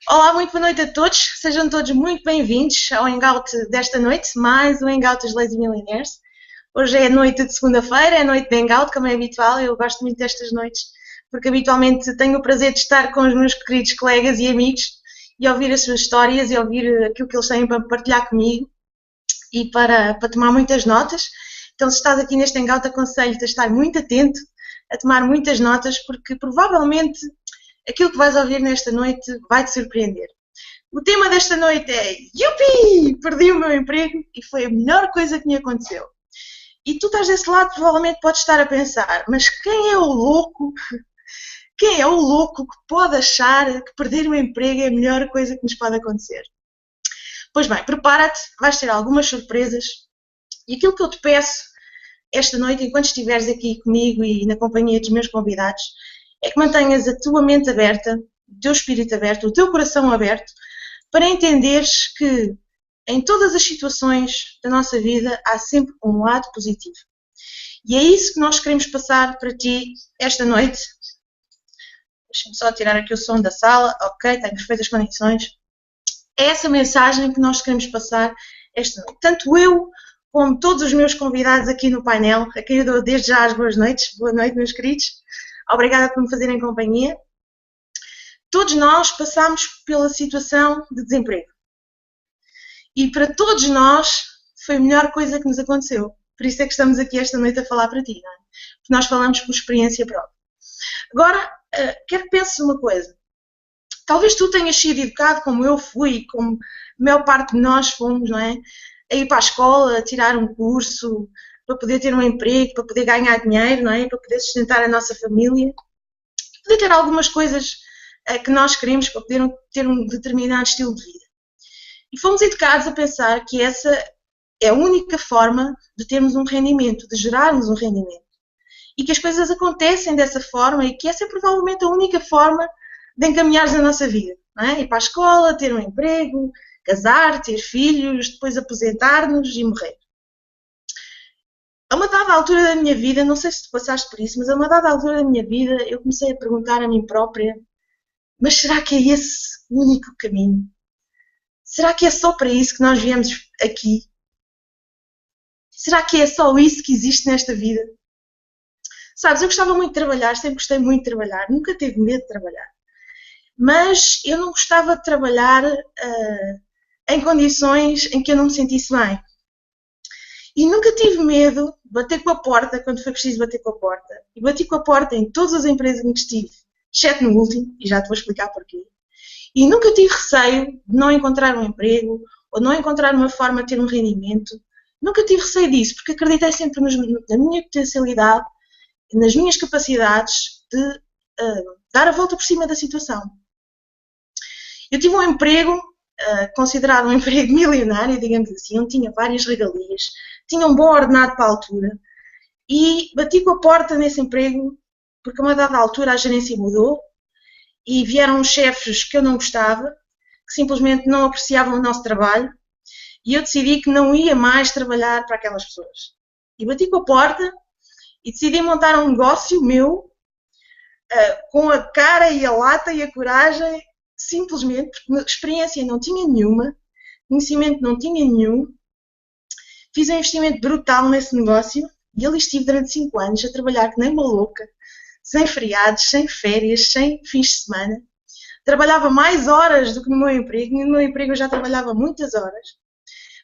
Olá, muito boa noite a todos. Sejam todos muito bem-vindos ao Hangout desta noite, mais um Hangout dos Lazy Millionaires. Hoje é noite de segunda-feira, é noite de Hangout, como é habitual. Eu gosto muito destas noites, porque habitualmente tenho o prazer de estar com os meus queridos colegas e amigos e ouvir as suas histórias e ouvir aquilo que eles têm para partilhar comigo e para tomar muitas notas. Então, se estás aqui neste Hangout, aconselho-te a estar muito atento, a tomar muitas notas, porque provavelmente aquilo que vais ouvir nesta noite vai-te surpreender. O tema desta noite é Yupi! Perdi o meu emprego e foi a melhor coisa que me aconteceu. E tu estás desse lado, provavelmente podes estar a pensar, mas quem é o louco? Quem é o louco que pode achar que perder o emprego é a melhor coisa que nos pode acontecer? Pois bem, prepara-te, vais ter algumas surpresas e aquilo que eu te peço esta noite, enquanto estiveres aqui comigo e na companhia dos meus convidados, é que mantenhas a tua mente aberta, o teu espírito aberto, o teu coração aberto, para entenderes que em todas as situações da nossa vida há sempre um lado positivo. E é isso que nós queremos passar para ti esta noite. Deixa-me só tirar aqui o som da sala. Ok, tenho perfeitas condições. É essa mensagem que nós queremos passar esta noite. Tanto eu como todos os meus convidados aqui no painel, a quem eu dou desde já as boas noites. Boa noite, meus queridos. Obrigada por me fazerem companhia. Todos nós passamos pela situação de desemprego. E para todos nós foi a melhor coisa que nos aconteceu. Por isso é que estamos aqui esta noite a falar para ti, não é? Porque nós falamos por experiência própria. Agora, quero que penses uma coisa. Talvez tu tenhas sido educado como eu fui, como a maior parte de nós fomos, não é? A ir para a escola, a tirar um curso, para poder ter um emprego, para poder ganhar dinheiro, não é? Para poder sustentar a nossa família, poder ter algumas coisas que nós queremos para poder ter um determinado estilo de vida. E fomos educados a pensar que essa é a única forma de termos um rendimento, de gerarmos um rendimento. E que as coisas acontecem dessa forma e que essa é provavelmente a única forma de encaminhares a nossa vida. Não é? Ir para a escola, ter um emprego, casar, ter filhos, depois aposentar-nos e morrer. A uma dada altura da minha vida, não sei se tu passaste por isso, mas a uma dada altura da minha vida eu comecei a perguntar a mim própria: mas será que é esse o único caminho? Será que é só para isso que nós viemos aqui? Será que é só isso que existe nesta vida? Sabes, eu gostava muito de trabalhar, sempre gostei muito de trabalhar, nunca tive medo de trabalhar. Mas eu não gostava de trabalhar em condições em que eu não me sentisse bem. E nunca tive medo de bater com a porta quando foi preciso bater com a porta. E bati com a porta em todas as empresas em que estive, exceto no último, e já te vou explicar porquê. E nunca tive receio de não encontrar um emprego ou de não encontrar uma forma de ter um rendimento. Nunca tive receio disso, porque acreditei sempre na minha potencialidade, nas minhas capacidades de dar a volta por cima da situação. Eu tive um emprego, considerado um emprego milionário, digamos assim, onde tinha várias regalias, tinha um bom ordenado para a altura, e bati com a porta nesse emprego, porque a uma dada altura a gerência mudou, e vieram chefes que eu não gostava, que simplesmente não apreciavam o nosso trabalho, e eu decidi que não ia mais trabalhar para aquelas pessoas. E bati com a porta e decidi montar um negócio meu, com a cara e a lata e a coragem, simplesmente, porque experiência não tinha nenhuma, conhecimento não tinha nenhum, fiz um investimento brutal nesse negócio e ali estive durante 5 anos a trabalhar que nem uma louca, sem feriados, sem férias, sem fins de semana. Trabalhava mais horas do que no meu emprego, e no meu emprego eu já trabalhava muitas horas,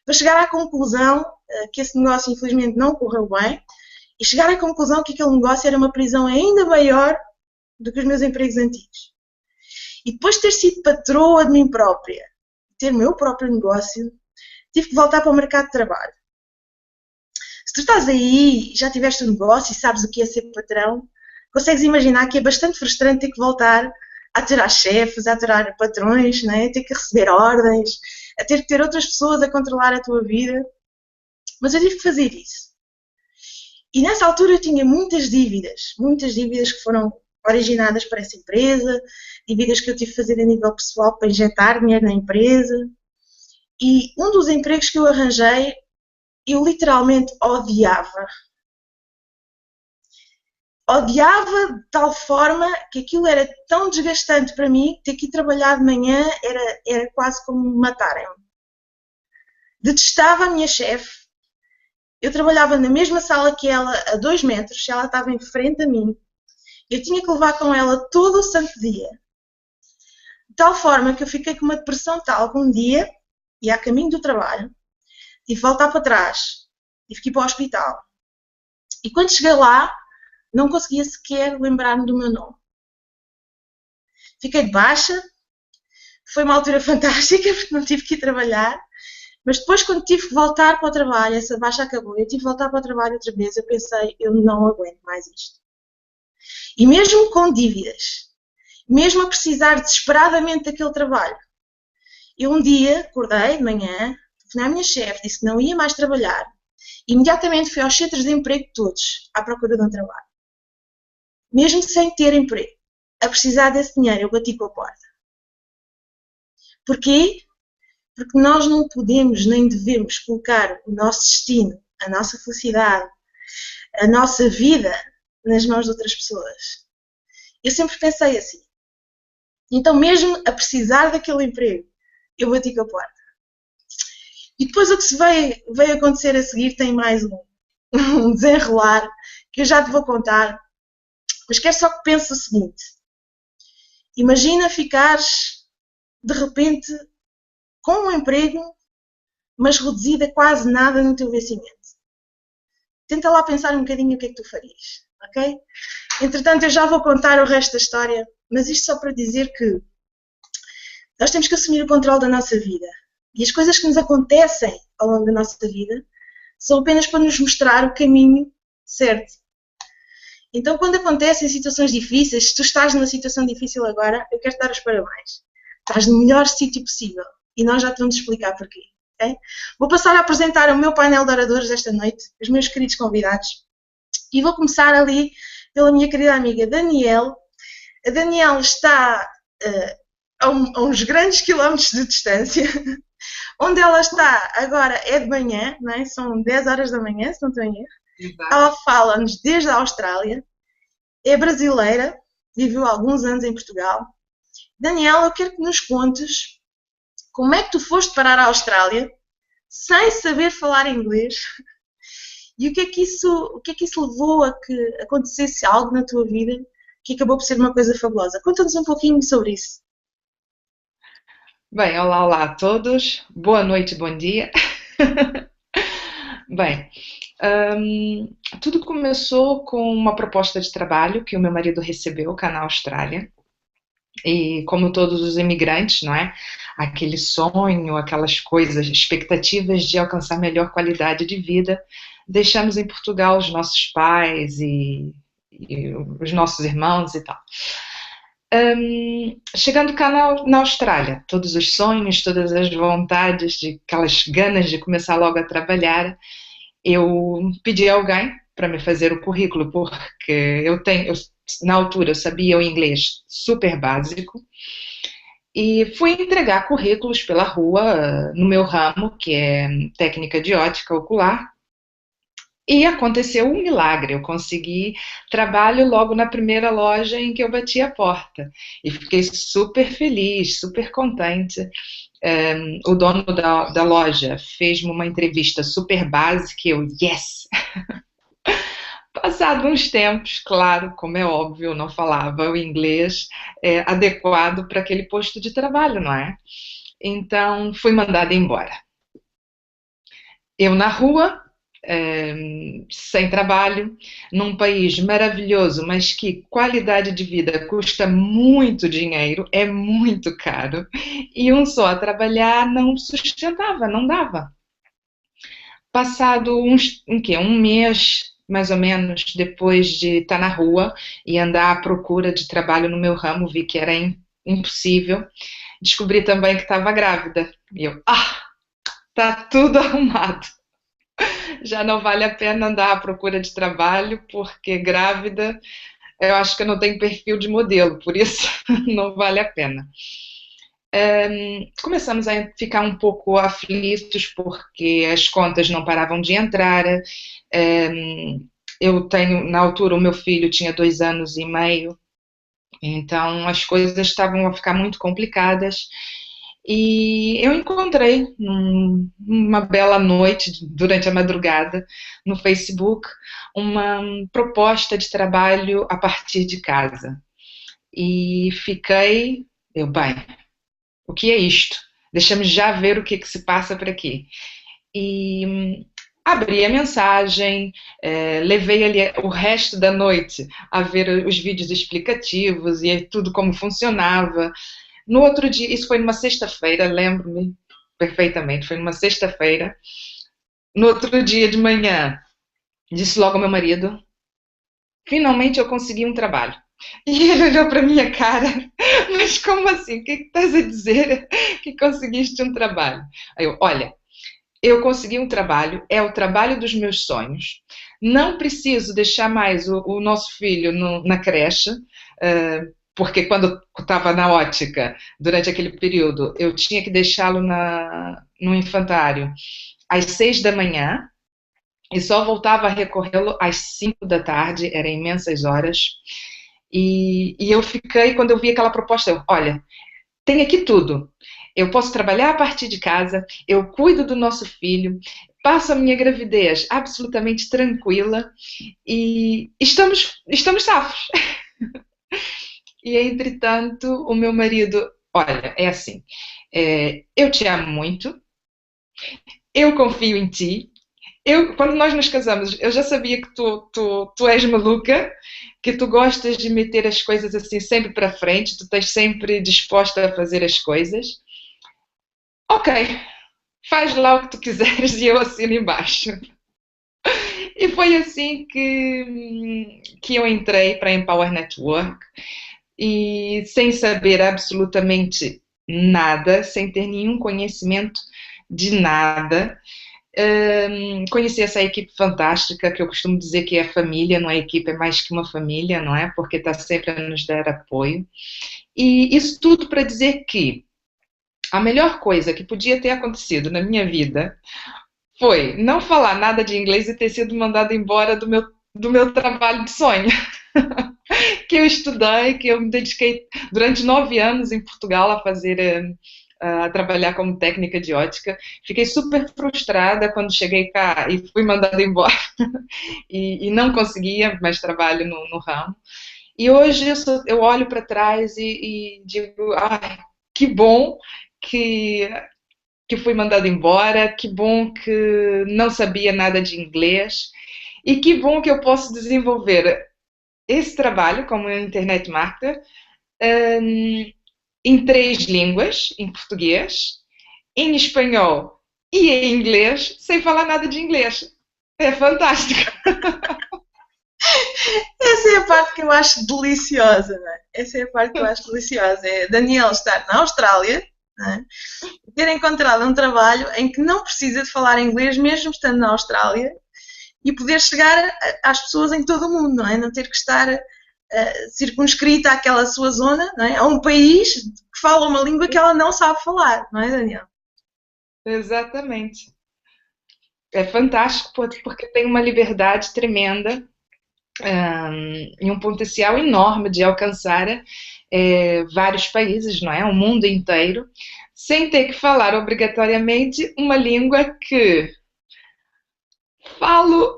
para chegar à conclusão que esse negócio infelizmente não correu bem, e chegar à conclusão que aquele negócio era uma prisão ainda maior do que os meus empregos antigos. E depois de ter sido patroa de mim própria, ter o meu próprio negócio, tive que voltar para o mercado de trabalho. Se tu estás aí, já tiveste um negócio e sabes o que é ser patrão, consegues imaginar que é bastante frustrante ter que voltar a aturar chefes, a aturar patrões, não é? A ter que receber ordens, a ter que ter outras pessoas a controlar a tua vida. Mas eu tive que fazer isso. E nessa altura eu tinha muitas dívidas que foram originadas por essa empresa, dívidas que eu tive que fazer a nível pessoal para injetar dinheiro na empresa. E um dos empregos que eu arranjei, eu literalmente odiava. odiava de tal forma que aquilo era tão desgastante para mim, ter que ir trabalhar de manhã era quase como me matarem-me. Detestava a minha chefe. Eu trabalhava na mesma sala que ela, a 2 metros, ela estava em frente a mim. Eu tinha que levar com ela todo o santo dia. De tal forma que eu fiquei com uma depressão tal que um dia, ia a caminho do trabalho, tive que voltar para trás, tive que ir para o hospital. E quando cheguei lá, não conseguia sequer lembrar-me do meu nome. Fiquei de baixa, foi uma altura fantástica porque não tive que ir trabalhar, mas depois quando tive que voltar para o trabalho, essa baixa acabou, eu tive que voltar para o trabalho outra vez, eu pensei, eu não aguento mais isto. E mesmo com dívidas, mesmo a precisar desesperadamente daquele trabalho, eu um dia acordei de manhã, telefonei à minha chefe, disse que não ia mais trabalhar, e imediatamente fui aos centros de emprego todos à procura de um trabalho. Mesmo sem ter emprego, a precisar desse dinheiro, eu bati com a porta. Porquê? Porque nós não podemos nem devemos colocar o nosso destino, a nossa felicidade, a nossa vida nas mãos de outras pessoas. Eu sempre pensei assim. Então, mesmo a precisar daquele emprego, eu bati com a porta. E depois o que se veio acontecer a seguir tem mais um desenrolar que eu já te vou contar. Mas quero só que penses o seguinte. Imagina ficares, de repente, com um emprego, mas reduzido a quase nada no teu vencimento. Tenta lá pensar um bocadinho o que é que tu farias, ok? Entretanto, eu já vou contar o resto da história, mas isto só para dizer que nós temos que assumir o controle da nossa vida. E as coisas que nos acontecem ao longo da nossa vida são apenas para nos mostrar o caminho certo. Então, quando acontecem situações difíceis, se tu estás numa situação difícil agora, eu quero te dar os parabéns. Estás no melhor sítio possível. E nós já te vamos explicar porquê. Okay? Vou passar a apresentar o meu painel de oradores desta noite, os meus queridos convidados. E vou começar ali pela minha querida amiga Danielle. A Danielle está a uns grandes quilómetros de distância. Onde ela está agora é de manhã, não é? São 10 horas da manhã, se não estou em erro. Exato. Ela fala-nos desde a Austrália, é brasileira, viveu alguns anos em Portugal. Daniela, eu quero que nos contes como é que tu foste parar à Austrália sem saber falar inglês e o que é que isso levou a que acontecesse algo na tua vida que acabou por ser uma coisa fabulosa. Conta-nos um pouquinho sobre isso. Bem, olá a todos, boa noite, bom dia. Bem, tudo começou com uma proposta de trabalho que o meu marido recebeu cá na Austrália. E como todos os imigrantes, não é? Aquele sonho, aquelas coisas, expectativas de alcançar melhor qualidade de vida, deixamos em Portugal os nossos pais e os nossos irmãos e tal. Chegando cá na Austrália, todos os sonhos, todas as vontades, aquelas ganas de começar logo a trabalhar, eu pedi a alguém para me fazer o currículo, porque na altura eu sabia o inglês super básico, e fui entregar currículos pela rua, no meu ramo, que é técnica de ótica ocular, e aconteceu um milagre, eu consegui trabalho logo na primeira loja em que eu bati a porta. E fiquei super feliz, super contente. O dono da loja fez-me uma entrevista super básica e eu, yes! Passado uns tempos, claro, como é óbvio, eu não falava o inglês adequado para aquele posto de trabalho, não é? Então, fui mandada embora. Eu na rua, sem trabalho, num país maravilhoso, mas que qualidade de vida custa muito dinheiro, é muito caro, e um só a trabalhar não sustentava, não dava. Passado um mês, mais ou menos, depois de estar na rua e andar à procura de trabalho no meu ramo, vi que era impossível, descobri também que estava grávida, e eu, tá tudo arrumado. Já não vale a pena andar à procura de trabalho, porque grávida, eu acho que eu não tenho perfil de modelo, por isso não vale a pena. Começamos a ficar um pouco aflitos, porque as contas não paravam de entrar, eu tenho, na altura, o meu filho tinha 2 anos e meio, então as coisas estavam a ficar muito complicadas. E eu encontrei uma bela noite, durante a madrugada, no Facebook, uma proposta de trabalho a partir de casa. E fiquei, bem, o que é isto? Deixa-me já ver o que é que se passa por aqui. E abri a mensagem, levei ali o resto da noite a ver os vídeos explicativos e tudo como funcionava. No outro dia, isso foi numa sexta-feira, lembro-me perfeitamente, foi numa sexta-feira. No outro dia de manhã, disse logo ao meu marido: finalmente eu consegui um trabalho. E ele olhou para a minha cara: mas como assim? O que é que estás a dizer que conseguiste um trabalho? Aí eu: olha, eu consegui um trabalho, é o trabalho dos meus sonhos, não preciso deixar mais o nosso filho na creche, porque quando estava na ótica, durante aquele período, eu tinha que deixá-lo no infantário às 6 da manhã, e só voltava a recorrê-lo às 5 da tarde, eram imensas horas, e eu fiquei, quando eu vi aquela proposta, olha, tem aqui tudo. Eu posso trabalhar a partir de casa, eu cuido do nosso filho, passo a minha gravidez absolutamente tranquila e estamos safos. E, entretanto, o meu marido, olha, é assim, eu te amo muito, eu confio em ti. Quando nós nos casamos, eu já sabia que tu és maluca, que tu gostas de meter as coisas assim sempre para frente, tu estás sempre disposta a fazer as coisas. Ok, faz lá o que tu quiseres e eu assino embaixo. E foi assim que eu entrei para a Empower Network, e sem saber absolutamente nada, sem ter nenhum conhecimento de nada, conheci essa equipe fantástica, que eu costumo dizer que é família, não é equipe, é mais que uma família, não é? Porque está sempre a nos dar apoio. E isso tudo para dizer que a melhor coisa que podia ter acontecido na minha vida foi não falar nada de inglês e ter sido mandada embora do meu trabalho de sonho. Que eu estudei, que eu me dediquei durante 9 anos em Portugal a trabalhar como técnica de ótica. Fiquei super frustrada quando cheguei cá e fui mandada embora e não conseguia mais trabalho no ramo. E hoje eu olho para trás e digo: ai, que bom que, que fui mandada embora, que bom que não sabia nada de inglês, e que bom que eu posso desenvolver esse trabalho como internet marketer, hum, em 3 línguas, em português, em espanhol e em inglês, sem falar nada de inglês. É fantástico. Essa é a parte que eu acho deliciosa, não é? Essa é a parte que eu acho deliciosa. É Daniel estar na Austrália, não é? Ter encontrado um trabalho em que não precisa de falar inglês, mesmo estando na Austrália, e poder chegar às pessoas em todo o mundo, não é? Não ter que estar circunscrita àquela sua zona, não é? A um país que fala uma língua que ela não sabe falar, não é, Daniel? Exatamente. É fantástico porque tem uma liberdade tremenda, e um potencial enorme de alcançar vários países, não é? O mundo inteiro, sem ter que falar obrigatoriamente uma língua que falo.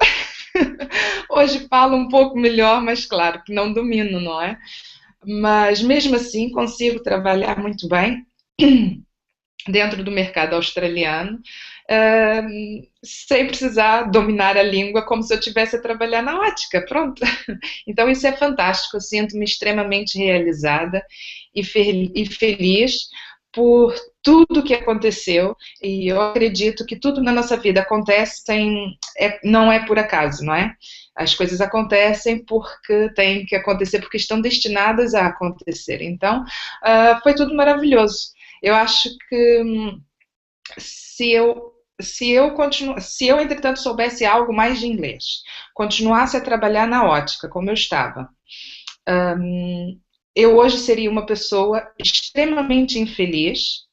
Hoje falo um pouco melhor, mas claro que não domino, não é? Mas mesmo assim consigo trabalhar muito bem dentro do mercado australiano, sem precisar dominar a língua, como se eu estivesse a trabalhar na ótica, pronto. Então isso é fantástico, eu sinto-me extremamente realizada e feliz por tudo que aconteceu, e eu acredito que tudo na nossa vida acontece, não é por acaso, não é? As coisas acontecem porque têm que acontecer, porque estão destinadas a acontecer. Então, foi tudo maravilhoso. Eu acho que se eu, entretanto, soubesse algo mais de inglês, continuasse a trabalhar na ótica, como eu estava, eu hoje seria uma pessoa extremamente infeliz,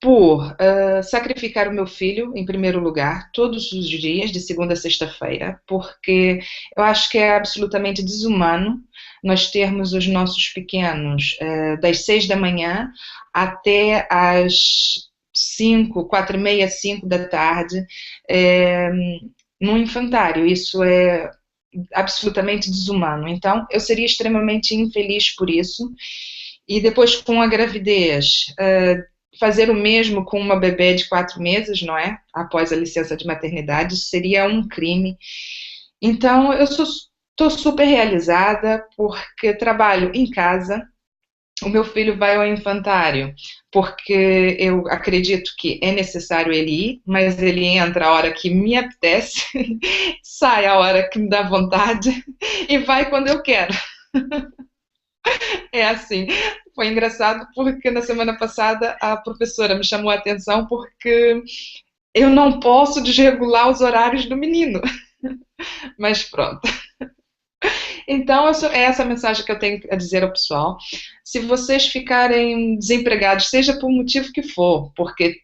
por sacrificar o meu filho, em primeiro lugar, todos os dias, de segunda a sexta-feira, porque eu acho que é absolutamente desumano nós termos os nossos pequenos das 6 da manhã até às 5, 4h30, 5 da tarde, é, no infantário. Isso é absolutamente desumano. Então, eu seria extremamente infeliz por isso. E depois, com a gravidez, fazer o mesmo com uma bebê de 4 meses, não é? Após a licença de maternidade, isso seria um crime. Então, eu estou super realizada porque trabalho em casa. O meu filho vai ao infantário porque eu acredito que é necessário ele ir, mas ele entra a hora que me apetece, sai a hora que me dá vontade e vai quando eu quero. É assim. Foi engraçado porque na semana passada a professora me chamou a atenção porque eu não posso desregular os horários do menino. Mas pronto. Então, é essa a mensagem que eu tenho a dizer ao pessoal. Se vocês ficarem desempregados, seja por motivo que for, porque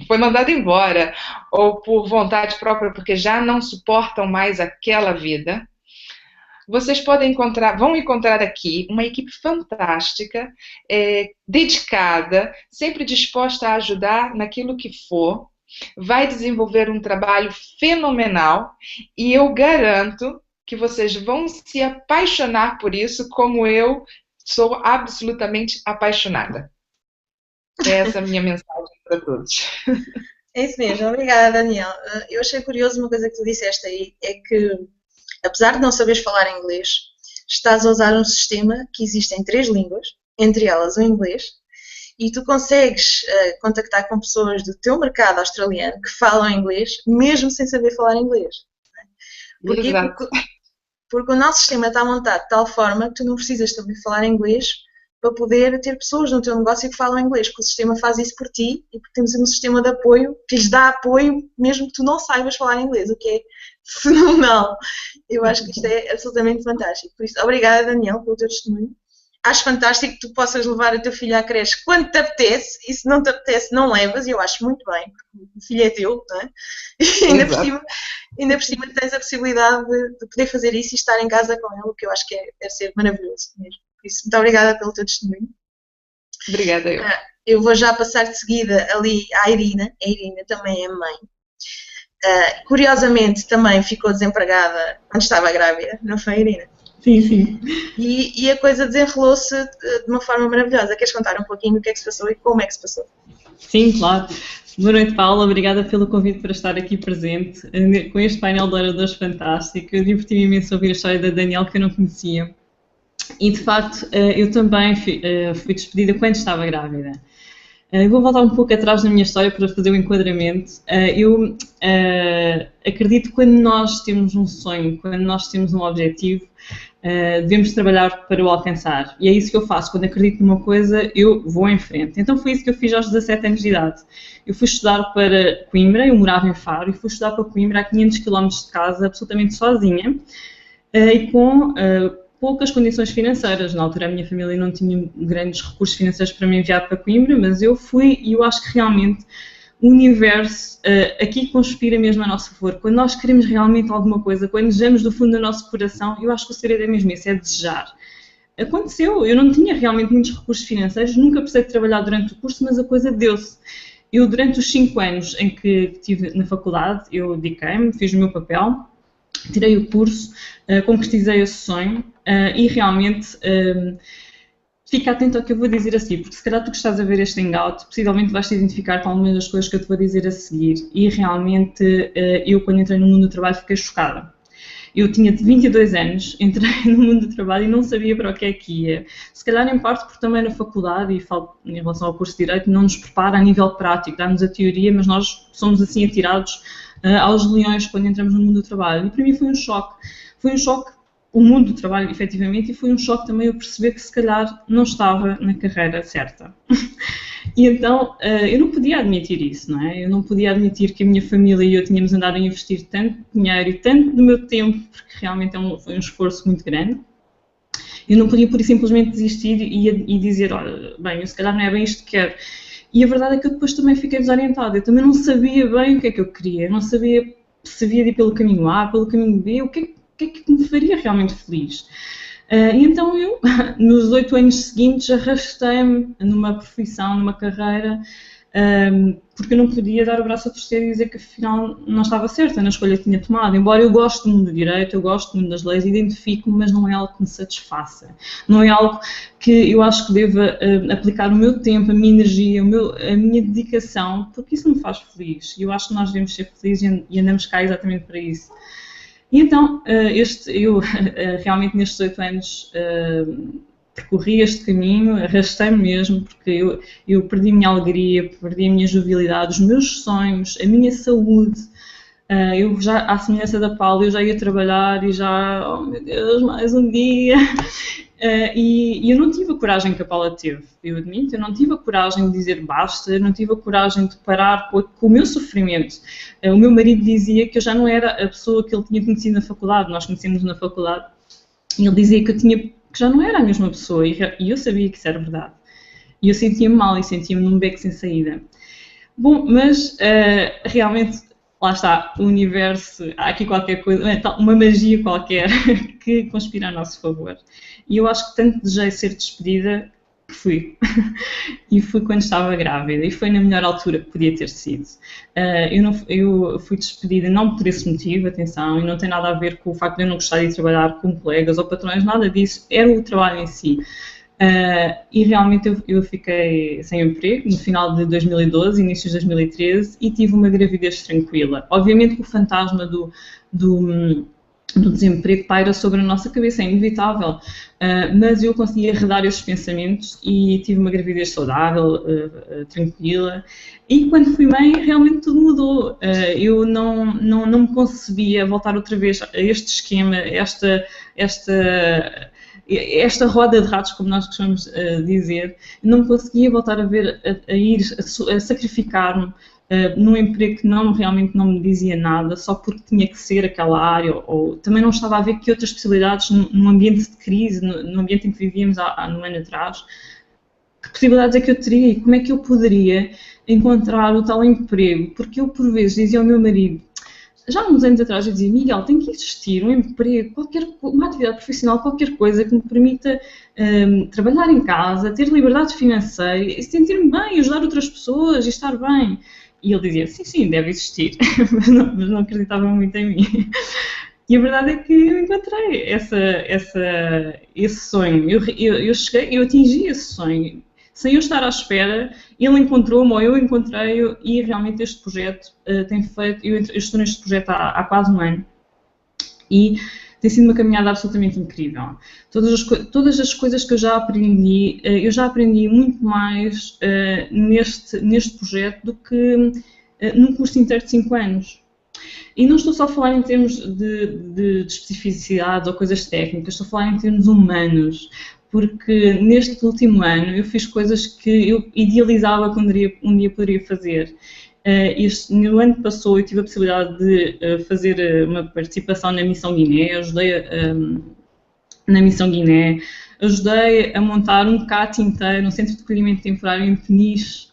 foi mandado embora, ou por vontade própria, porque já não suportam mais aquela vida, vocês vão encontrar aqui uma equipe fantástica, dedicada, sempre disposta a ajudar naquilo que for, vai desenvolver um trabalho fenomenal e eu garanto que vocês vão se apaixonar por isso, como eu sou absolutamente apaixonada. Essa é a minha mensagem para todos. É isso mesmo, obrigada, Daniel. Eu achei curioso uma coisa que tu disseste aí, é que apesar de não saberes falar inglês, estás a usar um sistema que existe em 3 línguas, entre elas o inglês, e tu consegues contactar com pessoas do teu mercado australiano que falam inglês, mesmo sem saber falar inglês. Porquê? Porque o nosso sistema está montado de tal forma que tu não precisas também falar inglês para poder ter pessoas no teu negócio que falam inglês, porque o sistema faz isso por ti e porque temos um sistema de apoio que lhes dá apoio mesmo que tu não saibas falar inglês, o que é fenomenal. Eu acho que isto é absolutamente fantástico. Por isso, obrigada, Daniel, pelo teu testemunho. Acho fantástico que tu possas levar o teu filho à creche quando te apetece, e se não te apetece, não levas, e eu acho muito bem, porque o filho é teu, não é? E ainda por cima tens a possibilidade de poder fazer isso e estar em casa com ele, o que eu acho que deve ser maravilhoso mesmo. Por isso, muito obrigada pelo teu testemunho. Obrigada, eu. Eu vou já passar de seguida ali à Irina. A Irina também é mãe. Curiosamente, também ficou desempregada quando estava grávida, não foi, Irina? Sim, sim. E a coisa desenrolou-se de uma forma maravilhosa. Queres contar um pouquinho o que é que se passou e como é que se passou? Sim, claro. Boa noite, Paula. Obrigada pelo convite para estar aqui presente com este painel de oradores fantástico. Eu diverti-me imenso a ouvir a história da Daniel, que eu não conhecia. E, de facto, eu também fui despedida quando estava grávida. Vou voltar um pouco atrás na minha história para fazer o enquadramento. Eu acredito que quando nós temos um sonho, quando nós temos um objetivo, devemos trabalhar para o alcançar. E é isso que eu faço. Quando acredito numa coisa, eu vou em frente. Então foi isso que eu fiz aos 17 anos de idade. Eu fui estudar para Coimbra, eu morava em Faro, e fui estudar para Coimbra a 500 km de casa, absolutamente sozinha, e com poucas condições financeiras. Na altura a minha família não tinha grandes recursos financeiros para me enviar para Coimbra, mas eu fui e eu acho que realmente o universo aqui conspira mesmo a nosso favor. Quando nós queremos realmente alguma coisa, quando desejamos do fundo do nosso coração, eu acho que o segredo é mesmo esse, é desejar. Aconteceu, eu não tinha realmente muitos recursos financeiros, nunca precisei de trabalhar durante o curso, mas a coisa deu-se. Eu, durante os 5 anos em que estive na faculdade, eu dediquei-me, fiz o meu papel, tirei o curso, concretizei esse sonho e realmente fica atento ao que eu vou dizer a seguir, porque se calhar tu que estás a ver este hangout, possivelmente vais te identificar com algumas das coisas que eu te vou dizer a seguir. E realmente eu, quando entrei no mundo do trabalho, fiquei chocada. Eu tinha 22 anos, entrei no mundo do trabalho e não sabia para o que é que ia. Se calhar em parte porque também na faculdade, e falo em relação ao curso de Direito, não nos prepara a nível prático, dá-nos a teoria, mas nós somos assim atirados aos leões quando entramos no mundo do trabalho. E para mim foi um choque. Foi um choque o mundo do trabalho, efetivamente, e foi um choque também eu perceber que se calhar não estava na carreira certa. E então eu não podia admitir isso, não é? Eu não podia admitir que a minha família e eu tínhamos andado a investir tanto dinheiro e tanto do meu tempo, porque realmente foi um esforço muito grande. Eu não podia, por simplesmente, desistir e dizer, olha, bem, eu se calhar não é bem isto que quero. E a verdade é que eu depois também fiquei desorientada, eu também não sabia bem o que é que eu queria, eu não sabia se havia de ir pelo caminho A, pelo caminho B, o que é que me faria realmente feliz. E então eu, nos 8 anos seguintes, arrastei-me numa profissão, numa carreira, porque eu não podia dar o braço a torcer e dizer que afinal não estava certa na escolha que tinha tomado. Embora eu goste do mundo do direito, eu gosto do mundo das leis, identifico-me, mas não é algo que me satisfaça. Não é algo que eu acho que deva aplicar o meu tempo, a minha energia, a minha dedicação, porque isso me faz feliz. E eu acho que nós devemos ser felizes e andamos cá exatamente para isso. E então, eu realmente nestes 8 anos percorri este caminho, arrastei-me mesmo, porque eu perdi a minha alegria, perdi a minha jovialidade, os meus sonhos, a minha saúde. Eu já, à semelhança da Paula, eu já ia trabalhar e já, oh meu Deus, mais um dia. E eu não tive a coragem que a Paula teve, eu admito, eu não tive a coragem de dizer basta, eu não tive a coragem de parar com o meu sofrimento. O meu marido dizia que eu já não era a pessoa que ele tinha conhecido na faculdade, nós conhecemos na faculdade, e ele dizia que já não era a mesma pessoa, e eu sabia que isso era verdade. E eu sentia-me mal e sentia-me num beco sem saída. Bom, mas realmente, lá está, o universo, há aqui qualquer coisa, uma magia qualquer que conspira a nosso favor. E eu acho que tanto desejei ser despedida que fui. E fui quando estava grávida, e foi na melhor altura que podia ter sido. Eu fui despedida não por esse motivo, atenção, e não tem nada a ver com o facto de eu não gostar de trabalhar com colegas ou patrões, nada disso, era o trabalho em si. E realmente eu fiquei sem emprego no final de 2012, início de 2013, e tive uma gravidez tranquila. Obviamente que o fantasma do desemprego paira sobre a nossa cabeça, é inevitável, mas eu consegui arredar esses pensamentos e tive uma gravidez saudável, tranquila, e quando fui mãe realmente tudo mudou. Eu não me concebia voltar outra vez a este esquema, esta roda de ratos, como nós costumamos dizer. Não me conseguia voltar a sacrificar-me num emprego que realmente não me dizia nada, só porque tinha que ser aquela área, ou também não estava a ver que outras possibilidades num ambiente de crise, no ambiente em que vivíamos há um ano atrás, que possibilidades é que eu teria e como é que eu poderia encontrar o tal emprego, porque eu por vezes dizia ao meu marido, já há uns anos atrás eu dizia, Miguel, tem que existir um emprego, uma atividade profissional, qualquer coisa que me permita trabalhar em casa, ter liberdade financeira, e sentir-me bem, ajudar outras pessoas e estar bem. E ele dizia, sim, deve existir, mas não acreditava muito em mim. E a verdade é que eu encontrei esse sonho, eu atingi esse sonho. Sem eu estar à espera, ele encontrou-me ou eu encontrei-o, e realmente este projeto tem feito, eu estou neste projeto há quase um ano, e tem sido uma caminhada absolutamente incrível. Todas as coisas que eu já aprendi muito mais neste projeto do que num curso inteiro de 5 anos. E não estou só a falar em termos de especificidades ou coisas técnicas, estou a falar em termos humanos, porque neste último ano eu fiz coisas que eu idealizava que um dia poderia fazer. No ano que passou eu tive a possibilidade de fazer uma participação na Missão Guiné, ajudei na Missão Guiné, ajudei a montar um CAT inteiro, um centro de acolhimento temporário em Peniche,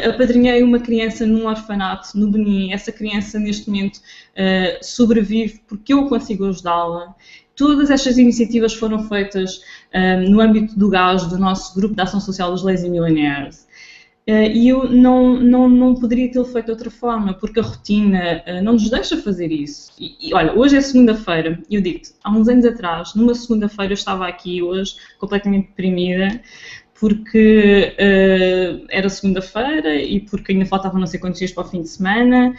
apadrinhei uma criança num orfanato no Benin, essa criança neste momento sobrevive porque eu consigo ajudá-la. Todas estas iniciativas foram feitas no âmbito do GAS, do nosso Grupo de Ação Social dos Lazy Millionaires. E eu não poderia tê-lo feito de outra forma, porque a rotina não nos deixa fazer isso. E olha, hoje é segunda-feira, e eu digo-te, há uns anos atrás, numa segunda-feira eu estava aqui hoje, completamente deprimida, porque era segunda-feira e porque ainda faltavam não sei quantos dias para o fim de semana,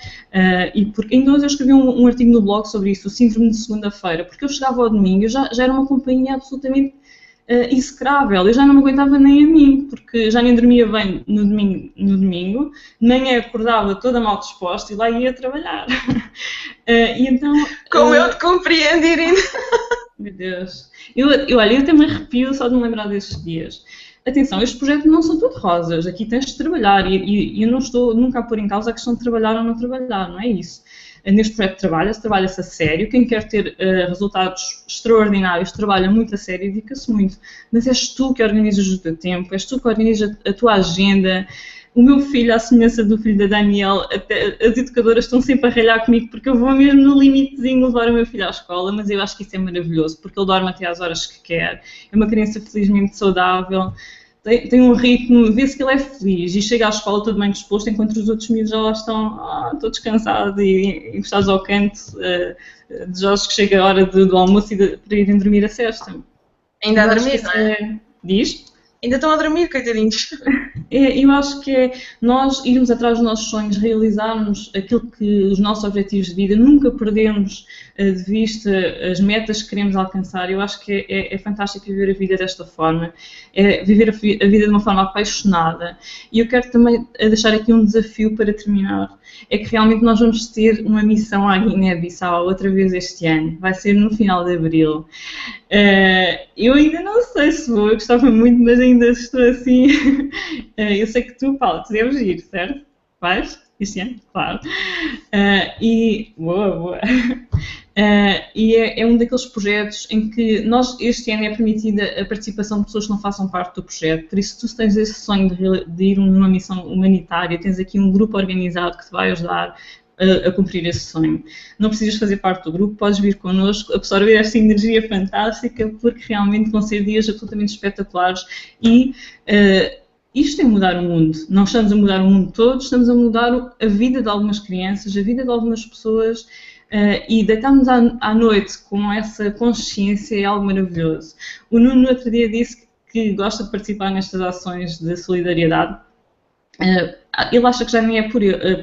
e porque ainda hoje eu escrevi um artigo no blog sobre isso, o síndrome de segunda-feira, porque eu chegava ao domingo, eu já era uma companhia absolutamente execrável, eu já não me aguentava nem a mim, porque já nem dormia bem no domingo, nem acordava toda mal disposta e lá ia trabalhar. E então, como eu te compreendo, Irina. Meu Deus. Olha, eu até me arrepio só de me lembrar desses dias. Atenção, estes projetos não são tudo rosas, aqui tens de trabalhar, e eu não estou nunca a pôr em causa a questão de trabalhar ou não trabalhar, não é isso. Neste projeto trabalha-se a sério, quem quer ter resultados extraordinários trabalha muito a sério e dedica-se muito, mas és tu que organizas o teu tempo, és tu que organizas a tua agenda, O meu filho, à semelhança do filho da Daniel, até as educadoras estão sempre a ralhar comigo porque eu vou mesmo no limitezinho levar o meu filho à escola, mas eu acho que isso é maravilhoso, porque ele dorme até às horas que quer, é uma criança felizmente saudável, tem um ritmo, vê-se que ele é feliz e chega à escola todo bem disposto, enquanto os outros miúdos já lá estão todos cansados e encostados ao canto, desejosos que chega a hora do almoço e para irem dormir a sesta. Ainda a dormir, não é? Diz? Ainda estão a dormir, coitadinhos. Eu acho que é nós irmos atrás dos nossos sonhos, realizarmos aquilo que os nossos objetivos de vida, nunca perdemos de vista as metas que queremos alcançar. Eu acho que é fantástico viver a vida desta forma, é viver a vida de uma forma apaixonada. E eu quero também deixar aqui um desafio para terminar, é que realmente nós vamos ter uma missão à Guiné-Bissau outra vez este ano, vai ser no final de abril. Eu ainda não sei se vou, eu gostava muito, mas ainda estou assim. Eu sei que tu, Paulo, tu deves ir, certo? Vais? Este ano? Claro. Boa. E é um daqueles projetos em que este ano é permitida a participação de pessoas que não façam parte do projeto. Por isso, tu tens esse sonho de ir numa missão humanitária, tens aqui um grupo organizado que te vai ajudar a cumprir esse sonho. Não precisas fazer parte do grupo, podes vir connosco, absorver esta energia fantástica, porque realmente vão ser dias absolutamente espetaculares e isto é mudar o mundo. Não estamos a mudar o mundo todo, estamos a mudar a vida de algumas crianças, a vida de algumas pessoas e deitarmos à noite com essa consciência é algo maravilhoso. O Nuno no outro dia disse que gosta de participar nestas ações de solidariedade. Ele acha que já nem é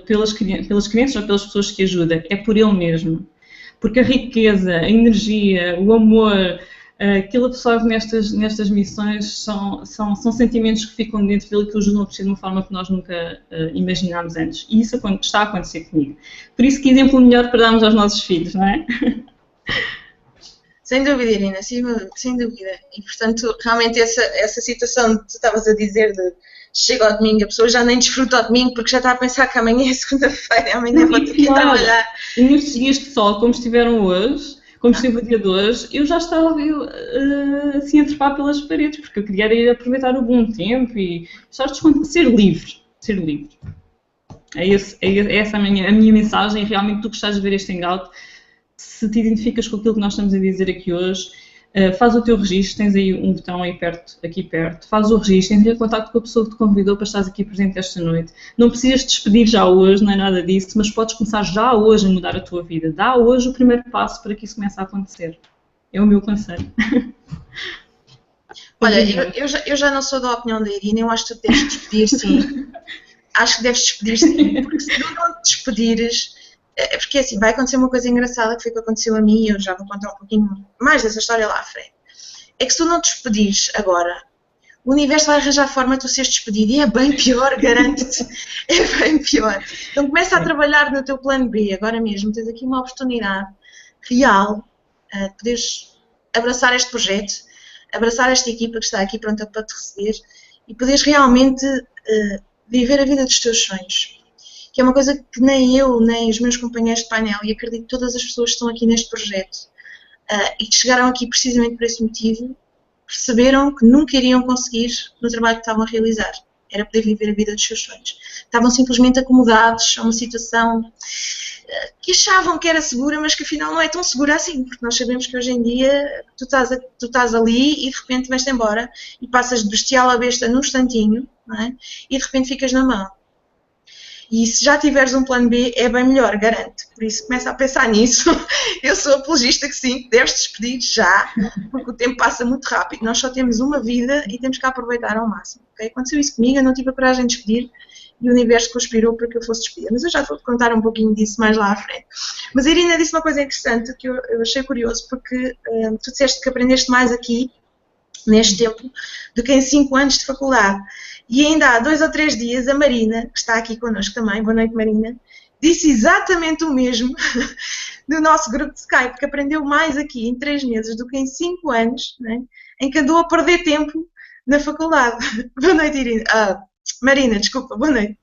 pelas crianças ou pelas pessoas que ajuda, é por ele mesmo. Porque a riqueza, a energia, o amor que ele absorve nestas missões são sentimentos que ficam dentro dele que o ajudam a crescer de uma forma que nós nunca imaginámos antes. E isso está a acontecer comigo. Por isso, que exemplo melhor para darmos aos nossos filhos, não é? Sem dúvida, Irina, sem dúvida. E, portanto, realmente essa situação que tu estavas a dizer de chega ao domingo, a pessoa já nem desfruta ao domingo porque já está a pensar que amanhã é segunda-feira, amanhã vou ter que ir trabalhar. E nestes dias de sol, como estiveram hoje, como esteve o dia de hoje, eu já estava assim a trepar pelas paredes, porque eu queria ir aproveitar o bom tempo e ser livre. Ser livre. É essa a minha mensagem, e realmente tu gostares de ver este hangout, se te identificas com aquilo que nós estamos a dizer aqui hoje, faz o teu registro, tens aí um botão aí aqui perto, faz o registro, entra em contato com a pessoa que te convidou para estares aqui presente esta noite. Não precisas te despedir já hoje, não é nada disso, mas podes começar já hoje a mudar a tua vida. Dá hoje o primeiro passo para que isso comece a acontecer. É o meu conselho. Olha, eu já não sou da opinião da Irina, eu acho que tu deves despedir sim. Acho que deves despedir sim, porque se tu não te despedires, é porque assim, vai acontecer uma coisa engraçada que foi o que aconteceu a mim e eu já vou contar um pouquinho mais dessa história lá à frente. É que se tu não te despedires agora, o universo vai arranjar forma de tu seres despedido e é bem pior, garanto-te, é bem pior. Então começa a trabalhar no teu plano B agora mesmo, tens aqui uma oportunidade real de poderes abraçar este projeto, abraçar esta equipa que está aqui pronta para te receber e poderes realmente viver a vida dos teus sonhos. Que é uma coisa que nem eu, nem os meus companheiros de painel, e acredito que todas as pessoas que estão aqui neste projeto e que chegaram aqui precisamente por esse motivo, perceberam que nunca iriam conseguir no trabalho que estavam a realizar. Era poder viver a vida dos seus sonhos. Estavam simplesmente acomodados a uma situação que achavam que era segura, mas que afinal não é tão segura assim, porque nós sabemos que hoje em dia tu estás ali e de repente vais-te embora e passas de bestial a besta num instantinho, não é? E de repente ficas na mão. E se já tiveres um plano B, é bem melhor, garanto. Por isso, começa a pensar nisso. Eu sou apologista que sim, que deves despedir já, porque o tempo passa muito rápido. Nós só temos uma vida e temos que aproveitar ao máximo. Okay? Aconteceu isso comigo, eu não tive a coragem de despedir e o universo conspirou para que eu fosse despedida. Mas eu já vou-te contar um pouquinho disso mais lá à frente. Mas a Irina disse uma coisa interessante que eu achei curioso, porque tu disseste que aprendeste mais aqui, neste tempo, do que em 5 anos de faculdade. E ainda há 2 ou 3 dias a Marina, que está aqui connosco também, boa noite Marina, disse exatamente o mesmo no nosso grupo de Skype, que aprendeu mais aqui em 3 meses do que em 5 anos, né, em que andou a perder tempo na faculdade. Boa noite Irina. Marina, desculpa, boa noite.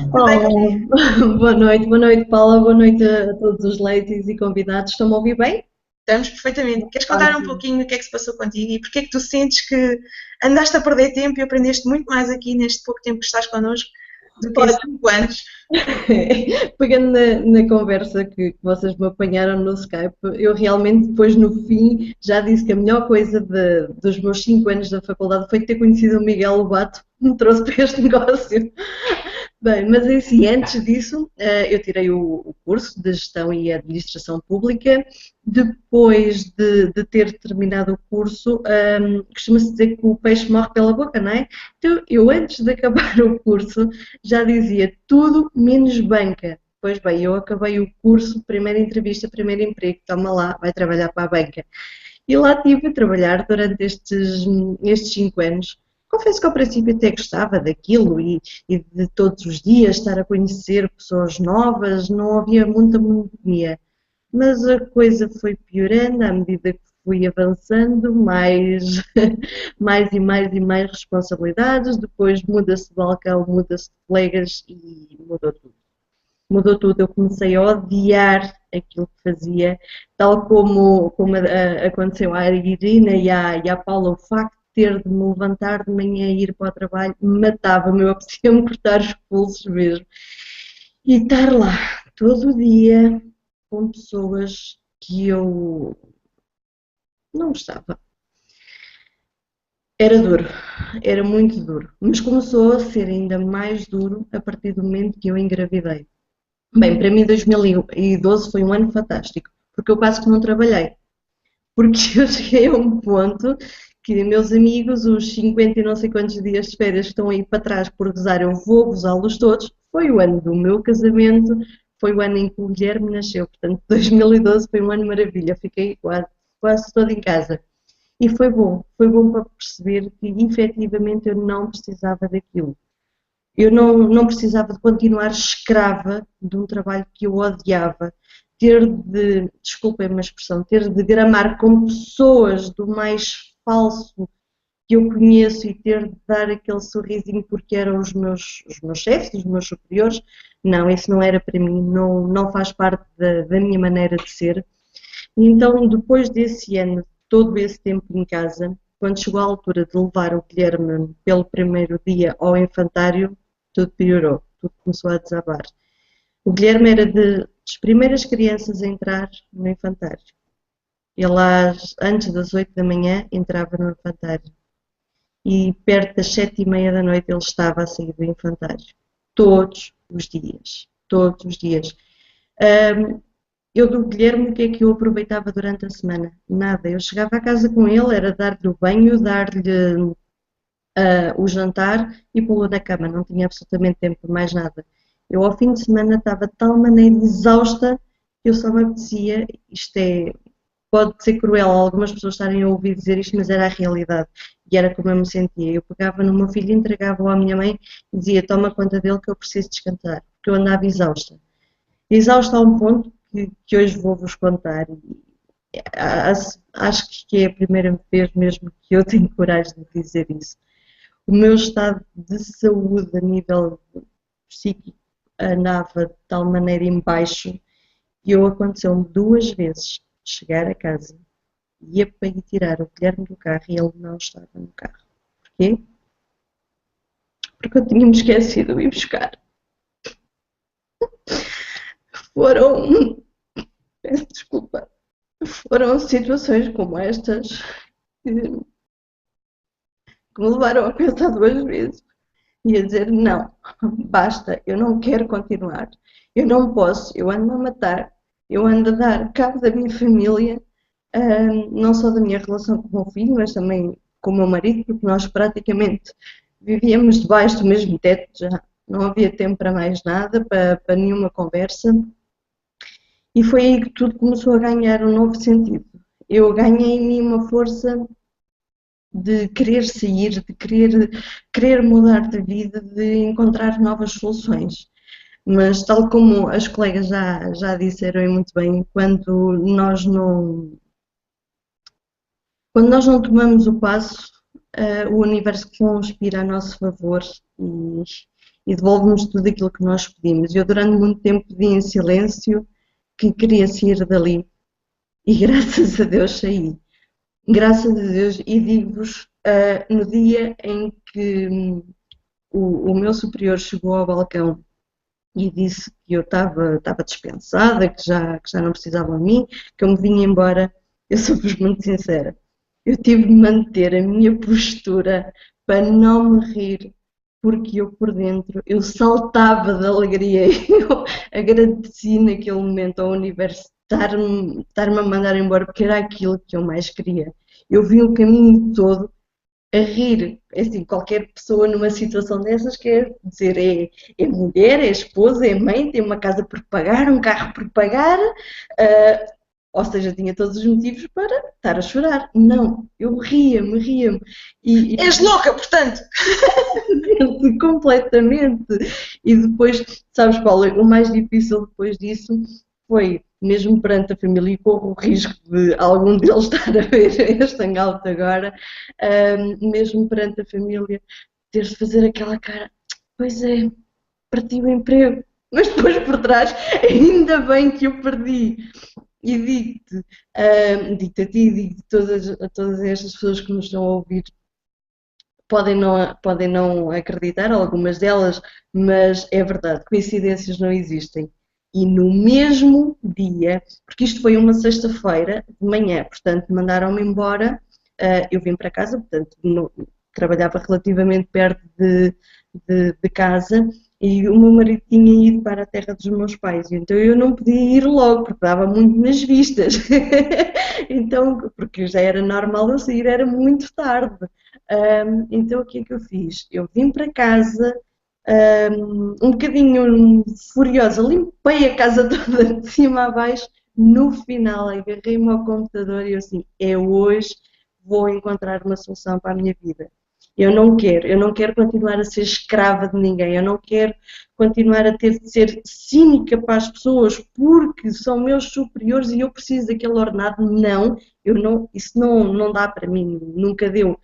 Boa noite Paula, boa noite a todos os ladies e convidados, estão-me a ouvir bem? Estamos perfeitamente. Queres contar um pouquinho o que é que se passou contigo e porque é que tu sentes que andaste a perder tempo e aprendeste muito mais aqui neste pouco tempo que estás connosco do que 5 anos. Pegando na conversa que vocês me apanharam no Skype, eu realmente depois no fim já disse que a melhor coisa dos meus 5 anos da faculdade foi ter conhecido o Miguel Lobato, que me trouxe para este negócio. Bem, mas assim, antes disso, eu tirei o curso de Gestão e Administração Pública. Depois de ter terminado o curso, costuma-se dizer que o peixe morre pela boca, não é? Então, eu antes de acabar o curso, já dizia tudo menos banca. Pois bem, eu acabei o curso, primeira entrevista, primeiro emprego, toma lá, vai trabalhar para a banca. E lá estive a trabalhar durante estes 5 anos. Confesso que ao princípio até gostava daquilo e de todos os dias estar a conhecer pessoas novas, não havia muita monotonia. Mas a coisa foi piorando à medida que fui avançando, mais e mais responsabilidades, depois muda-se de balcão, muda-se de colegas e mudou tudo. Mudou tudo, eu comecei a odiar aquilo que fazia, tal como aconteceu à Irina e à Paula, o facto ter de me levantar de manhã e ir para o trabalho matava-me, eu apetecia-me cortar os pulsos mesmo. E estar lá todo o dia com pessoas que eu não gostava. Era duro, era muito duro, mas começou a ser ainda mais duro a partir do momento que eu engravidei. Bem, para mim 2012 foi um ano fantástico, porque eu quase que não trabalhei. Porque eu cheguei a um ponto que meus amigos, os 50 e não sei quantos dias de férias que estão aí para trás por gozar, eu vou gozá-los todos. Foi o ano do meu casamento, foi o ano em que o Guilherme nasceu, portanto 2012 foi um ano maravilha, fiquei quase toda em casa. E foi bom para perceber que efetivamente eu não precisava daquilo. Eu não precisava de continuar escrava de um trabalho que eu odiava, desculpem-me a expressão, ter de gramar com pessoas do mais falso que eu conheço e ter de dar aquele sorrisinho porque eram os meus chefes, os meus superiores. Não, isso não era para mim, não faz parte da minha maneira de ser. E então, depois desse ano, todo esse tempo em casa, quando chegou a altura de levar o Guilherme pelo primeiro dia ao infantário, tudo piorou, tudo começou a desabar. O Guilherme era das primeiras crianças a entrar no infantário. Ele, antes das 8 da manhã, entrava no infantário. E perto das 7h30 da noite ele estava a sair do infantário. Todos os dias. Todos os dias. Eu do Guilherme, o que é que eu aproveitava durante a semana? Nada. Eu chegava à casa com ele, era dar-lhe o banho, dar-lhe o jantar e pô-lo na cama. Não tinha absolutamente tempo para mais nada. Eu ao fim de semana estava de tal maneira exausta que eu só me apetecia, pode ser cruel algumas pessoas estarem a ouvir dizer isto, mas era a realidade e era como eu me sentia. Eu pegava no meu filho, entregava-o à minha mãe e dizia: toma conta dele que eu preciso descansar, porque eu andava exausta. Exausta a um ponto que hoje vou-vos contar. Acho que é a primeira vez mesmo que eu tenho coragem de dizer isso. O meu estado de saúde a nível psíquico andava de tal maneira em baixo que aconteceu-me 2 vezes chegar a casa, ia para ir tirar o Guilherme do carro e ele não estava no carro. Porquê? Porque eu tinha-me esquecido de ir buscar. Peço desculpa, foram situações como estas que me levaram a pensar 2 vezes e a dizer: não, basta, eu não quero continuar, eu não posso, eu ando a matar, eu ando a dar cabo da minha família, não só da minha relação com o meu filho, mas também com o meu marido, porque nós praticamente vivíamos debaixo do mesmo teto, já não havia tempo para mais nada, para nenhuma conversa. E foi aí que tudo começou a ganhar um novo sentido. Eu ganhei em mim uma força de querer sair, de querer mudar de vida, de encontrar novas soluções. Mas tal como as colegas já disseram muito bem, quando nós não tomamos o passo, o universo conspira a nosso favor e devolve-nos tudo aquilo que nós pedimos. Eu durante muito tempo pedi em silêncio que queria sair dali e graças a Deus saí. Graças a Deus, e digo-vos, no dia em que o meu superior chegou ao balcão e disse que eu estava dispensada, que já não precisavam de mim, que eu me vinha embora. Eu sou-vos muito sincera, eu tive de manter a minha postura para não me rir, porque eu por dentro, eu saltava de alegria, eu agradeci naquele momento ao universo estar-me a mandar embora, porque era aquilo que eu mais queria. Eu vi o caminho todo a rir. Assim, qualquer pessoa numa situação dessas quer dizer, é mulher, é esposa, é mãe, tem uma casa por pagar, um carro por pagar, ou seja, tinha todos os motivos para estar a chorar. Não, eu ria-me. És louca, portanto! Completamente. E depois, sabes, Paulo, o mais difícil depois disso foi, mesmo perante a família, e corro o risco de algum deles estar a ver este hangout agora, mesmo perante a família, ter de fazer aquela cara, pois é, perdi o emprego, mas depois por trás, ainda bem que eu perdi. E digo-te a ti, digo a todas estas pessoas que nos estão a ouvir, podem não acreditar, algumas delas, mas é verdade, coincidências não existem. E no mesmo dia, porque isto foi uma sexta-feira de manhã, portanto mandaram-me embora, eu vim para casa, portanto trabalhava relativamente perto de casa e o meu marido tinha ido para a terra dos meus pais, então eu não podia ir logo, porque dava muito nas vistas, então, porque já era normal eu sair, era muito tarde. Então o que é que eu fiz? Eu vim para casa um bocadinho furiosa, limpei a casa toda de cima a baixo, no final agarrei-me ao computador e eu assim, é hoje, vou encontrar uma solução para a minha vida. Eu não quero continuar a ser escrava de ninguém, eu não quero continuar a ter de ser cínica para as pessoas porque são meus superiores e eu preciso daquele ordenado. Não, isso não dá para mim, nunca deu.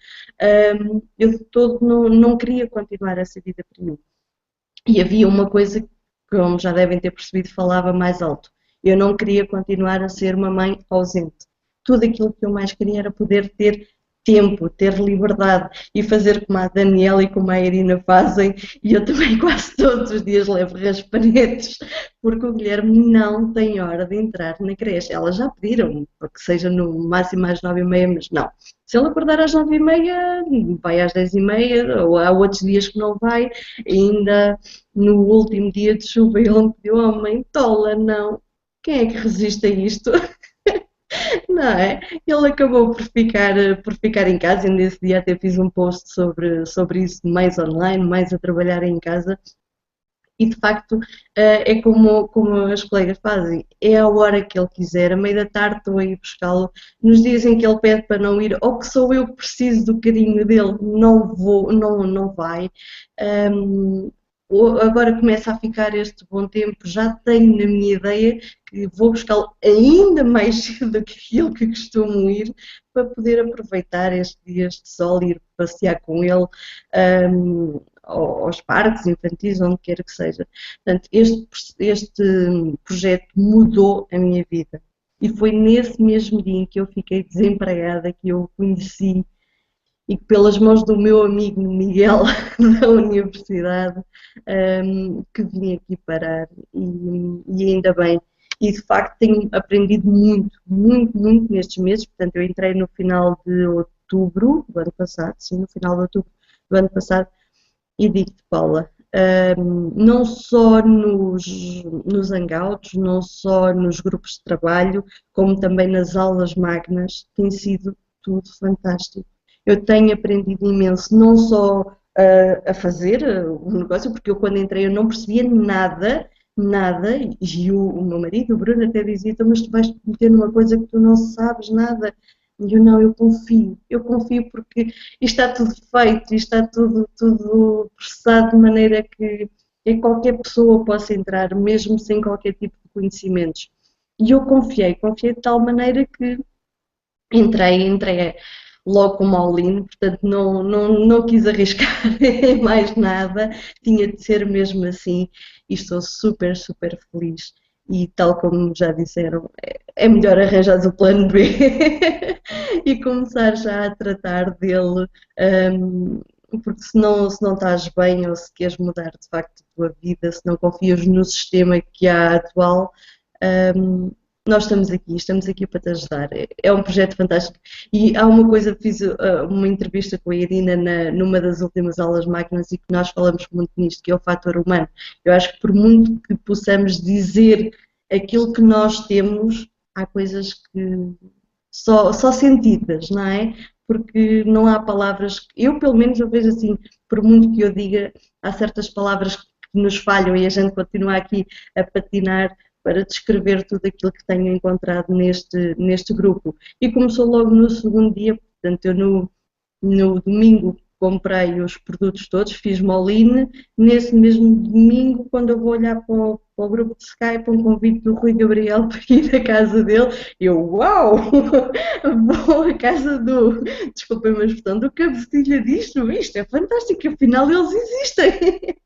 Eu de todo não queria continuar essa vida para mim. E havia uma coisa que, como já devem ter percebido, falava mais alto. Eu não queria continuar a ser uma mãe ausente. Tudo aquilo que eu mais queria era poder ter tempo, ter liberdade e fazer como a Daniela e como a Irina fazem, e eu também quase todos os dias levo raspanetes, porque o Guilherme não tem hora de entrar na creche. Elas já pediram, para que seja no máximo às 9h30, mas não. Se ele acordar às 9h30, vai às 10h30, ou há outros dias que não vai, ainda no último dia de chuva ele me pediu, oh mãe, tola, não. Quem é que resiste a isto? Não é? Ele acabou por ficar em casa, e nesse dia até fiz um post sobre isso, mais online, mais a trabalhar em casa. E de facto é como as colegas fazem, é a hora que ele quiser, à meia da tarde estou a ir buscá-lo, nos dias em que ele pede para não ir, ou que sou eu que preciso do carinho dele, não vai. Agora começa a ficar este bom tempo, já tenho na minha ideia que vou buscá-lo ainda mais cedo do que aquilo que costumo ir, para poder aproveitar estes dias de sol e ir passear com ele aos parques infantis, onde quer que seja. Portanto, este projeto mudou a minha vida. E foi nesse mesmo dia em que eu fiquei desempregada que eu o conheci, e que pelas mãos do meu amigo Miguel da universidade que vim aqui parar, e ainda bem. E de facto tenho aprendido muito nestes meses. Portanto, eu entrei no final de outubro do ano passado, sim, no final de outubro do ano passado, e digo-te, Paula, não só nos hangouts, não só nos grupos de trabalho, como também nas aulas magnas, tem sido tudo fantástico. Eu tenho aprendido imenso, não só a fazer o negócio, porque eu quando entrei eu não percebia nada, e o meu marido, o Bruno, até dizia, então, mas tu vais te meter numa coisa que tu não sabes nada. E eu não, eu confio porque isto está tudo feito, isto está tudo processado de maneira que qualquer pessoa possa entrar, mesmo sem qualquer tipo de conhecimentos. E eu confiei de tal maneira que entrei logo como all-in, portanto não quis arriscar em mais nada, tinha de ser mesmo assim, e estou super feliz. E tal como já disseram, é melhor arranjar o plano B e começar já a tratar dele porque se não estás bem ou se queres mudar de facto a tua vida, se não confias no sistema que há atual, nós estamos aqui para te ajudar. É um projeto fantástico. E há uma coisa, fiz uma entrevista com a Irina numa das últimas aulas de máquinas e que nós falamos muito nisto, que é o fator humano. Eu acho que por muito que possamos dizer aquilo que nós temos, há coisas que só sentidas, não é? Porque não há palavras, eu pelo menos eu vejo assim, por muito que eu diga, há certas palavras que nos falham e a gente continua aqui a patinar para descrever tudo aquilo que tenho encontrado neste grupo. E começou logo no segundo dia, portanto eu no domingo comprei os produtos todos, fiz-me all-in. Nesse mesmo domingo, quando eu vou olhar para o grupo de Skype, um convite do Rui Gabriel para ir à casa dele, eu, uau, vou à casa desculpem a expressão, do cabecilha disto, isto é fantástico, afinal eles existem.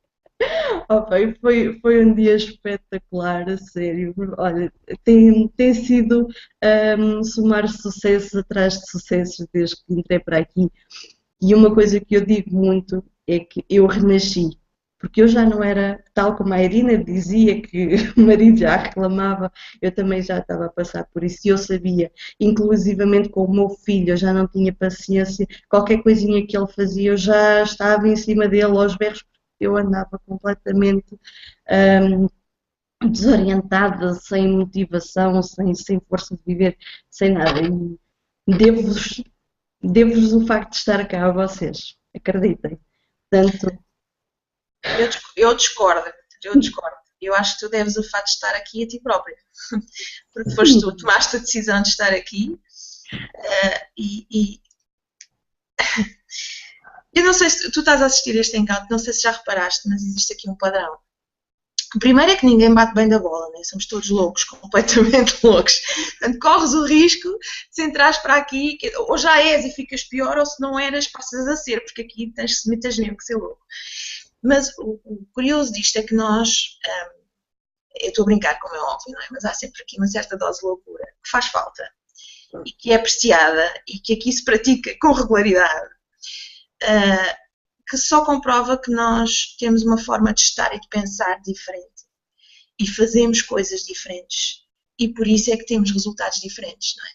Ok, foi um dia espetacular, a sério. Olha, tem sido somar sucessos atrás de sucessos desde que entrei para aqui. E uma coisa que eu digo muito é que eu renasci, porque eu já não era, tal como a Irina dizia, que o marido já reclamava, eu também já estava a passar por isso, e eu sabia, inclusivamente com o meu filho, eu já não tinha paciência, qualquer coisinha que ele fazia, eu já estava em cima dele aos berros, porque eu andava completamente desorientada, sem motivação, sem força de viver, sem nada. E devo-vos o facto de estar cá a vocês, acreditem. Portanto, Eu discordo, eu discordo. Eu acho que tu deves o facto de estar aqui a ti própria. Porque depois tu tomaste a decisão de estar aqui eu não sei se tu estás a assistir a este hangout, não sei se já reparaste, mas existe aqui um padrão. O primeiro é que ninguém bate bem da bola, né? Somos todos loucos, completamente loucos. Portanto, corres o risco de se entrares para aqui, ou já és e ficas pior, ou se não eras, passas a ser, porque aqui tens mesmo que ser louco. Mas o curioso disto é que nós, eu estou a brincar, como é óbvio, não é? Mas há sempre aqui uma certa dose de loucura que faz falta e que é apreciada e que aqui se pratica com regularidade, que só comprova que nós temos uma forma de estar e de pensar diferente e fazemos coisas diferentes e por isso é que temos resultados diferentes, não é?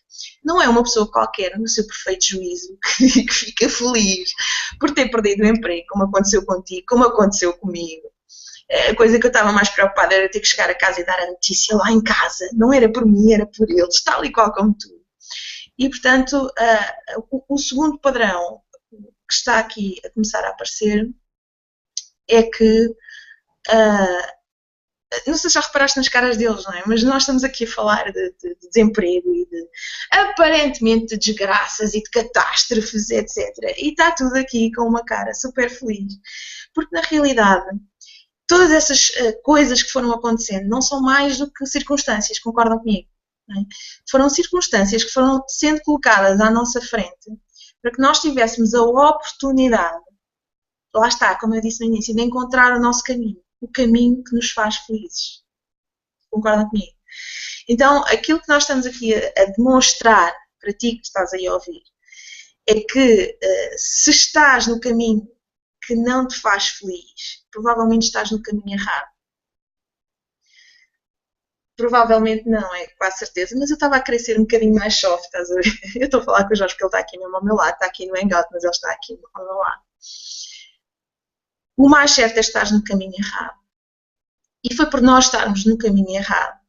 Não é uma pessoa qualquer no seu perfeito juízo que fica feliz por ter perdido o emprego, como aconteceu contigo, como aconteceu comigo. A coisa que eu estava mais preocupada era ter que chegar a casa e dar a notícia lá em casa. Não era por mim, era por eles, tal e qual como tu. E, portanto, o segundo padrão que está aqui a começar a aparecer é que, não sei se já reparaste nas caras deles, não é? Mas nós estamos aqui a falar de desemprego e de aparentemente de desgraças e de catástrofes, etc. E está tudo aqui com uma cara super feliz. Porque na realidade, todas essas coisas que foram acontecendo não são mais do que circunstâncias, concordam comigo? Não é? Foram circunstâncias que foram sendo colocadas à nossa frente para que nós tivéssemos a oportunidade, lá está, como eu disse no início, de encontrar o nosso caminho, o caminho que nos faz felizes. Concordam comigo? Então, aquilo que nós estamos aqui a demonstrar para ti que estás aí a ouvir, é que se estás no caminho que não te faz feliz, provavelmente estás no caminho errado. Provavelmente não, é quase certeza, mas eu estava a querer ser um bocadinho mais soft, estás a ver? Eu estou a falar com o Jorge porque ele está aqui mesmo ao meu lado, está aqui no hangout, mas ele está aqui ao meu lado. O mais certo é estar no caminho errado. E foi por nós estarmos no caminho errado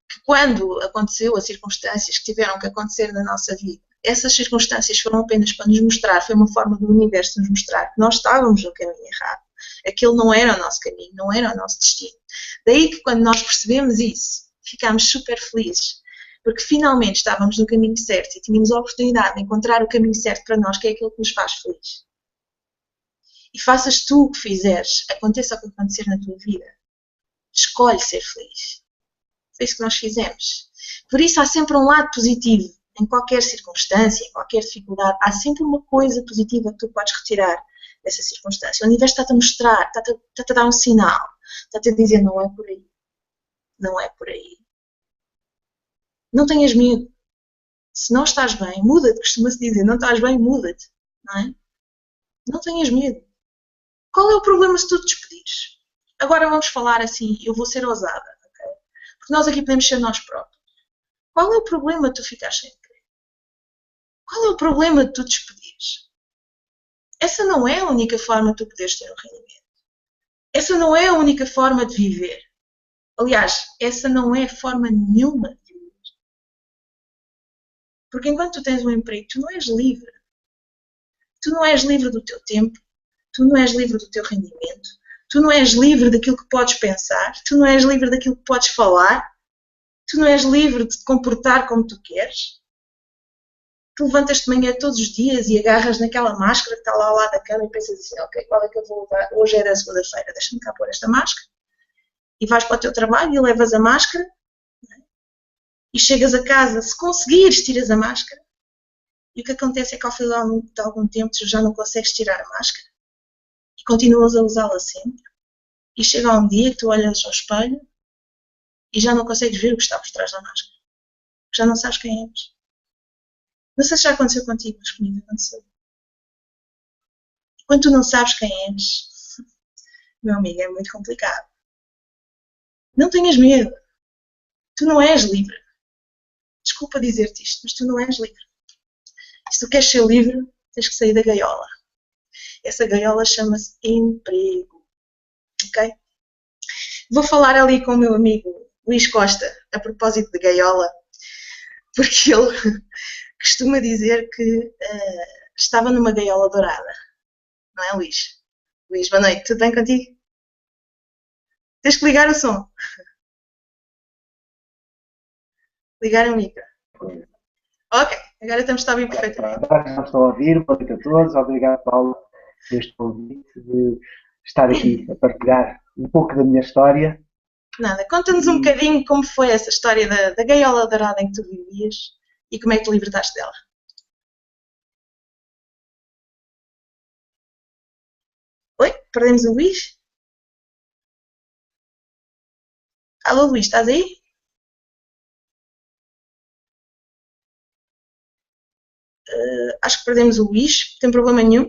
que quando aconteceu as circunstâncias que tiveram que acontecer na nossa vida, essas circunstâncias foram apenas para nos mostrar, foi uma forma do universo nos mostrar que nós estávamos no caminho errado. Aquele não era o nosso caminho, não era o nosso destino. Daí que quando nós percebemos isso, ficámos super felizes, porque finalmente estávamos no caminho certo e tínhamos a oportunidade de encontrar o caminho certo para nós, que é aquilo que nos faz feliz. E faças tu o que fizeres, aconteça o que acontecer na tua vida, escolhe ser feliz. Foi isso que nós fizemos. Por isso há sempre um lado positivo. Em qualquer circunstância, em qualquer dificuldade, há sempre uma coisa positiva que tu podes retirar dessa circunstância. O universo está-te a mostrar, está-te a dar um sinal, está-te a dizer não é por aí. Não é por aí. Não tenhas medo. Se não estás bem, muda-te. Costuma-se dizer, não estás bem, muda-te. Não é? Não tenhas medo. Qual é o problema se tu te despedires? Agora vamos falar assim, eu vou ser ousada, ok? Porque nós aqui podemos ser nós próprios. Qual é o problema de tu ficares sem emprego? Qual é o problema de tu te despedires? Essa não é a única forma de tu poderes ter um rendimento. Essa não é a única forma de viver. Aliás, essa não é forma nenhuma de viver. Porque enquanto tu tens um emprego, tu não és livre. Tu não és livre do teu tempo, tu não és livre do teu rendimento, tu não és livre daquilo que podes pensar, tu não és livre daquilo que podes falar, tu não és livre de te comportar como tu queres. Tu levantas-te de manhã todos os dias e agarras naquela máscara que está lá ao lado da cama e pensas assim, ok, qual é que eu vou levar? Hoje era segunda-feira, deixa-me cá pôr esta máscara. E vais para o teu trabalho e levas a máscara, né? E chegas a casa, se conseguires, tiras a máscara. E o que acontece é que ao fim de algum tempo tu já não consegues tirar a máscara e continuas a usá-la sempre. E chega um dia que tu olhas ao espelho e já não consegues ver o que está por trás da máscara. Já não sabes quem és. Não sei se já aconteceu contigo, mas comigo aconteceu. Quando tu não sabes quem és, meu amigo, é muito complicado. Não tenhas medo. Tu não és livre. Desculpa dizer-te isto, mas tu não és livre. Se tu queres ser livre, tens que sair da gaiola. Essa gaiola chama-se emprego. Ok? Vou falar ali com o meu amigo Luís Costa, a propósito de gaiola, porque ele costuma dizer que estava numa gaiola dourada. Não é, Luís? Luís, boa noite. Tudo bem contigo? Tens que ligar o som. Ligar o micro. Ok, agora estamos a ouvir perfeitamente. Agora já estou a ouvir, boa noite a todos. Obrigado, Paulo, por este convite de estar aqui a partilhar um pouco da minha história. Nada, conta-nos um bocadinho como foi essa história da gaiola dourada em que tu vivias e como é que te libertaste dela. Oi, perdemos o Luís? Alô, Luís, estás aí? Acho que perdemos o Luís, não tem problema nenhum.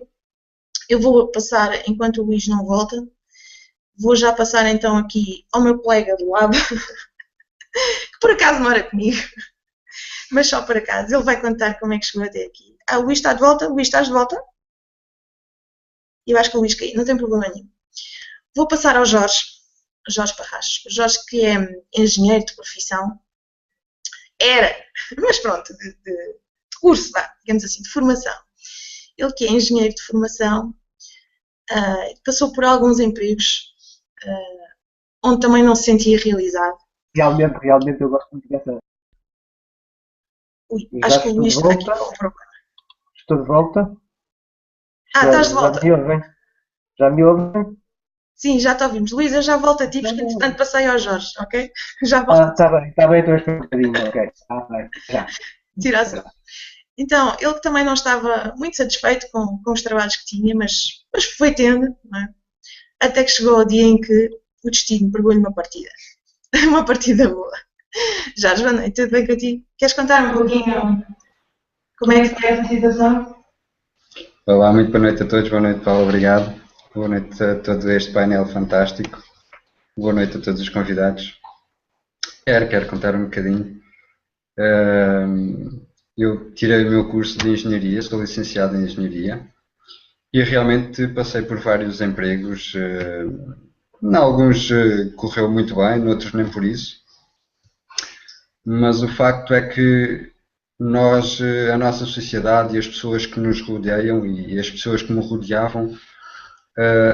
Eu vou passar, enquanto o Luís não volta, vou já passar então aqui ao meu colega do lado, que por acaso mora comigo, mas só por acaso. Ele vai contar como é que chegou até aqui. O Luís está de volta? Luís, estás de volta? Eu acho que o Luís caiu, não tem problema nenhum. Vou passar ao Jorge Parrachos. Jorge, que é engenheiro de profissão, era, mas pronto, de curso, digamos assim, de formação. Ele que é engenheiro de formação, passou por alguns empregos onde também não se sentia realizado. Realmente eu gosto muito dessa. Acho que o Luís está aqui com um problema. Estou de volta. Estás de volta. Já me ouvem? Sim, já te ouvimos. Luís, eu já volto a ti, porque entretanto passei ao Jorge, ok? Já volto. Está bem, estou a esperar um bocadinho, ok. Bem, já. Tira a sorte. Então, ele que também não estava muito satisfeito com os trabalhos que tinha, mas foi tendo, não é? Até que chegou o dia em que o destino pregou-lhe uma partida. Uma partida boa. Jorge, boa noite, tudo bem contigo? Queres contar um pouquinho como é que foi essa situação? Olá, muito boa noite a todos, boa noite Paulo, obrigado. Boa noite a todo este painel fantástico. Boa noite a todos os convidados. Quero contar um bocadinho. Eu tirei o meu curso de Engenharia, sou licenciado em Engenharia e realmente passei por vários empregos. Em alguns correu muito bem, noutros nem por isso. Mas o facto é que nós, a nossa sociedade e as pessoas que nos rodeiam e as pessoas que me rodeavam,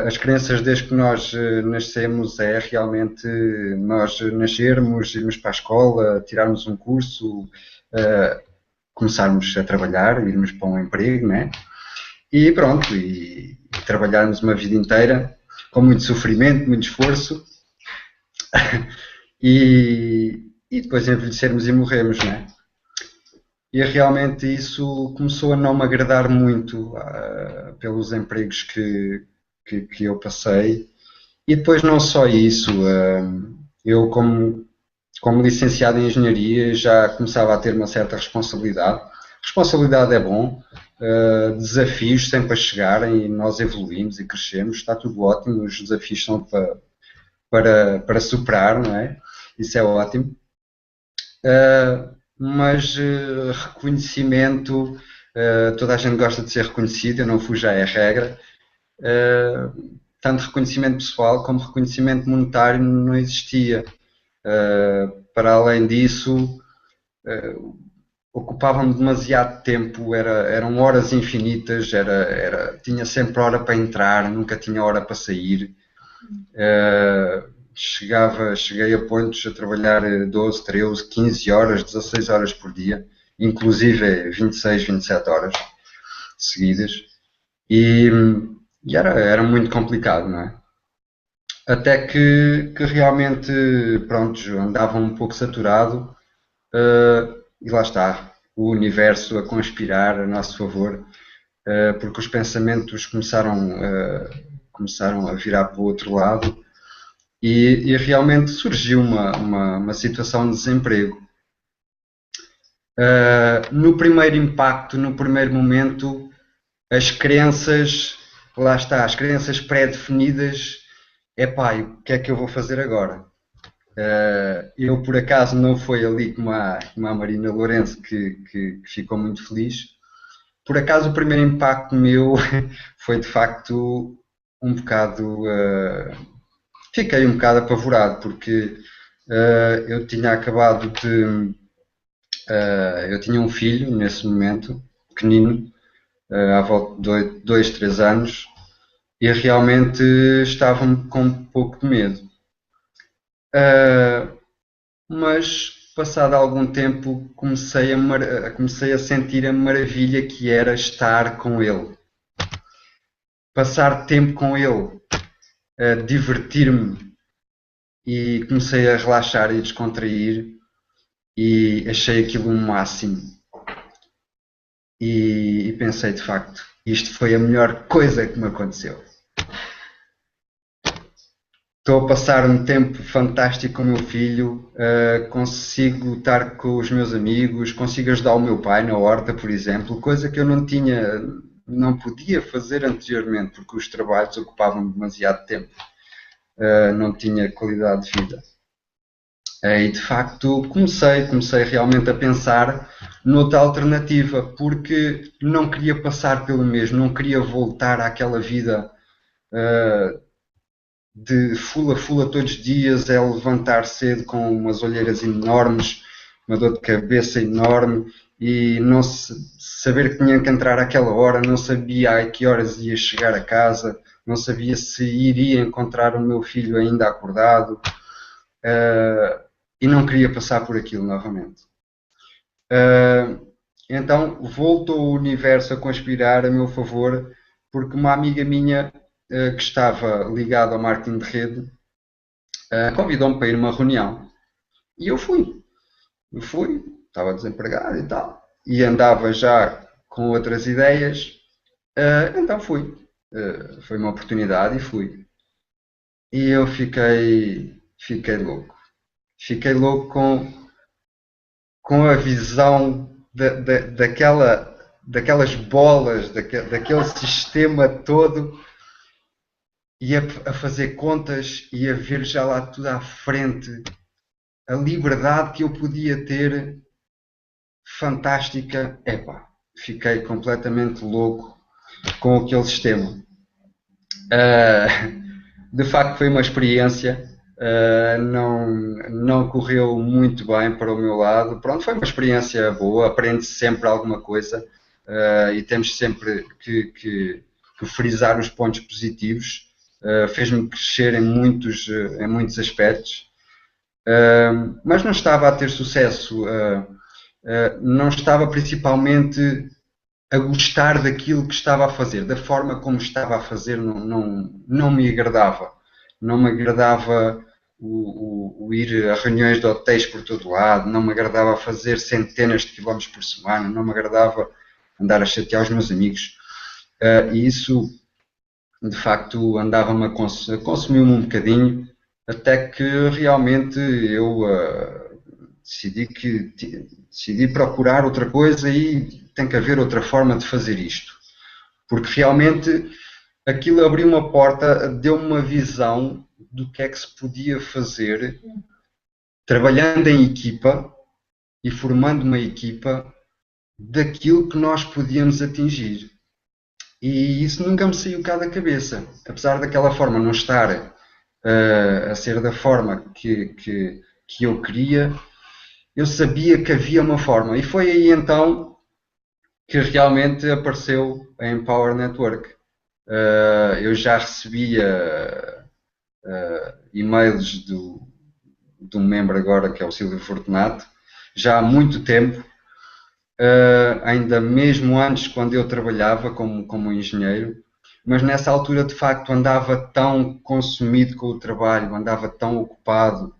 as crenças desde que nós nascemos é realmente nós nascermos, irmos para a escola, tirarmos um curso, começarmos a trabalhar, irmos para um emprego, né? E pronto, e trabalharmos uma vida inteira com muito sofrimento, muito esforço e depois envelhecermos e morrermos, né? E realmente isso começou a não me agradar muito pelos empregos que eu passei. E depois não só isso, eu como licenciado em Engenharia já começava a ter uma certa responsabilidade. Responsabilidade é bom, desafios sempre a chegarem e nós evoluímos e crescemos, está tudo ótimo, os desafios são para superar, não é? Isso é ótimo. Mas reconhecimento, toda a gente gosta de ser reconhecido, eu não fujo à regra. Tanto reconhecimento pessoal como reconhecimento monetário não existia. Para além disso, ocupavam-me demasiado tempo, eram horas infinitas, tinha sempre hora para entrar, nunca tinha hora para sair. Cheguei a pontos a trabalhar 12, 13, 15 horas, 16 horas por dia, inclusive 26, 27 horas seguidas. E era muito complicado, não é? Até que realmente, pronto, andava um pouco saturado, e lá está, o universo a conspirar a nosso favor, porque os pensamentos começaram a virar para o outro lado e realmente surgiu uma situação de desemprego. No primeiro impacto, no primeiro momento, as crenças, lá está, as crenças pré-definidas, epá, o que é que eu vou fazer agora? Eu, por acaso, não foi ali como a Marina Lourenço que ficou muito feliz. Por acaso, o primeiro impacto meu foi, de facto, um bocado... fiquei um bocado apavorado, porque eu tinha acabado de... eu tinha um filho, nesse momento, pequenino, à volta de 2, 3 anos, e realmente estava com um pouco de medo. Mas passado algum tempo comecei a sentir a maravilha que era estar com ele, passar tempo com ele, divertir-me, e comecei a relaxar e descontrair e achei aquilo um máximo e pensei, de facto, isto foi a melhor coisa que me aconteceu. Estou a passar um tempo fantástico com o meu filho, consigo estar com os meus amigos, consigo ajudar o meu pai na horta, por exemplo, coisa que eu não podia fazer anteriormente, porque os trabalhos ocupavam demasiado tempo, não tinha qualidade de vida. E de facto comecei realmente a pensar noutra alternativa, porque não queria passar pelo mesmo, não queria voltar àquela vida de fula todos os dias, é levantar cedo com umas olheiras enormes, uma dor de cabeça enorme e não saber que tinha que entrar àquela hora, não sabia a que horas ia chegar a casa, não sabia se iria encontrar o meu filho ainda acordado, e não queria passar por aquilo novamente. Então voltou o universo a conspirar a meu favor, porque uma amiga minha que estava ligado ao marketing de rede, convidou-me para ir a uma reunião. E eu fui. Estava desempregado e tal. E andava já com outras ideias. Então fui. Foi uma oportunidade e fui. E eu fiquei louco. Fiquei louco com a visão daquelas bolas, daquele sistema todo. E a fazer contas e a ver já lá tudo à frente, a liberdade que eu podia ter, fantástica. Fiquei completamente louco com aquele sistema. De facto foi uma experiência, não correu muito bem para o meu lado. Pronto, foi uma experiência boa, aprende-se sempre alguma coisa, e temos sempre que frisar os pontos positivos. Fez-me crescer em muitos aspectos, mas não estava a ter sucesso, não estava principalmente a gostar daquilo que estava a fazer, da forma como estava a fazer não me agradava. Não me agradava o ir a reuniões de hotéis por todo lado, não me agradava fazer centenas de quilómetros por semana, não me agradava andar a chatear os meus amigos, e isso de facto andava-me a consumir-me um bocadinho, até que realmente eu decidi procurar outra coisa e tem que haver outra forma de fazer isto. Porque realmente aquilo abriu uma porta, deu-me uma visão do que é que se podia fazer trabalhando em equipa e formando uma equipa daquilo que nós podíamos atingir. E isso nunca me saiu cá da cabeça. Apesar daquela forma não estar a ser da forma que eu queria, eu sabia que havia uma forma. E foi aí então que realmente apareceu a Empower Network. Eu já recebia e-mails de um membro agora, que é o Silvio Fortunato, já há muito tempo, ainda mesmo antes, quando eu trabalhava como engenheiro, mas nessa altura de facto andava tão consumido com o trabalho, andava tão ocupado,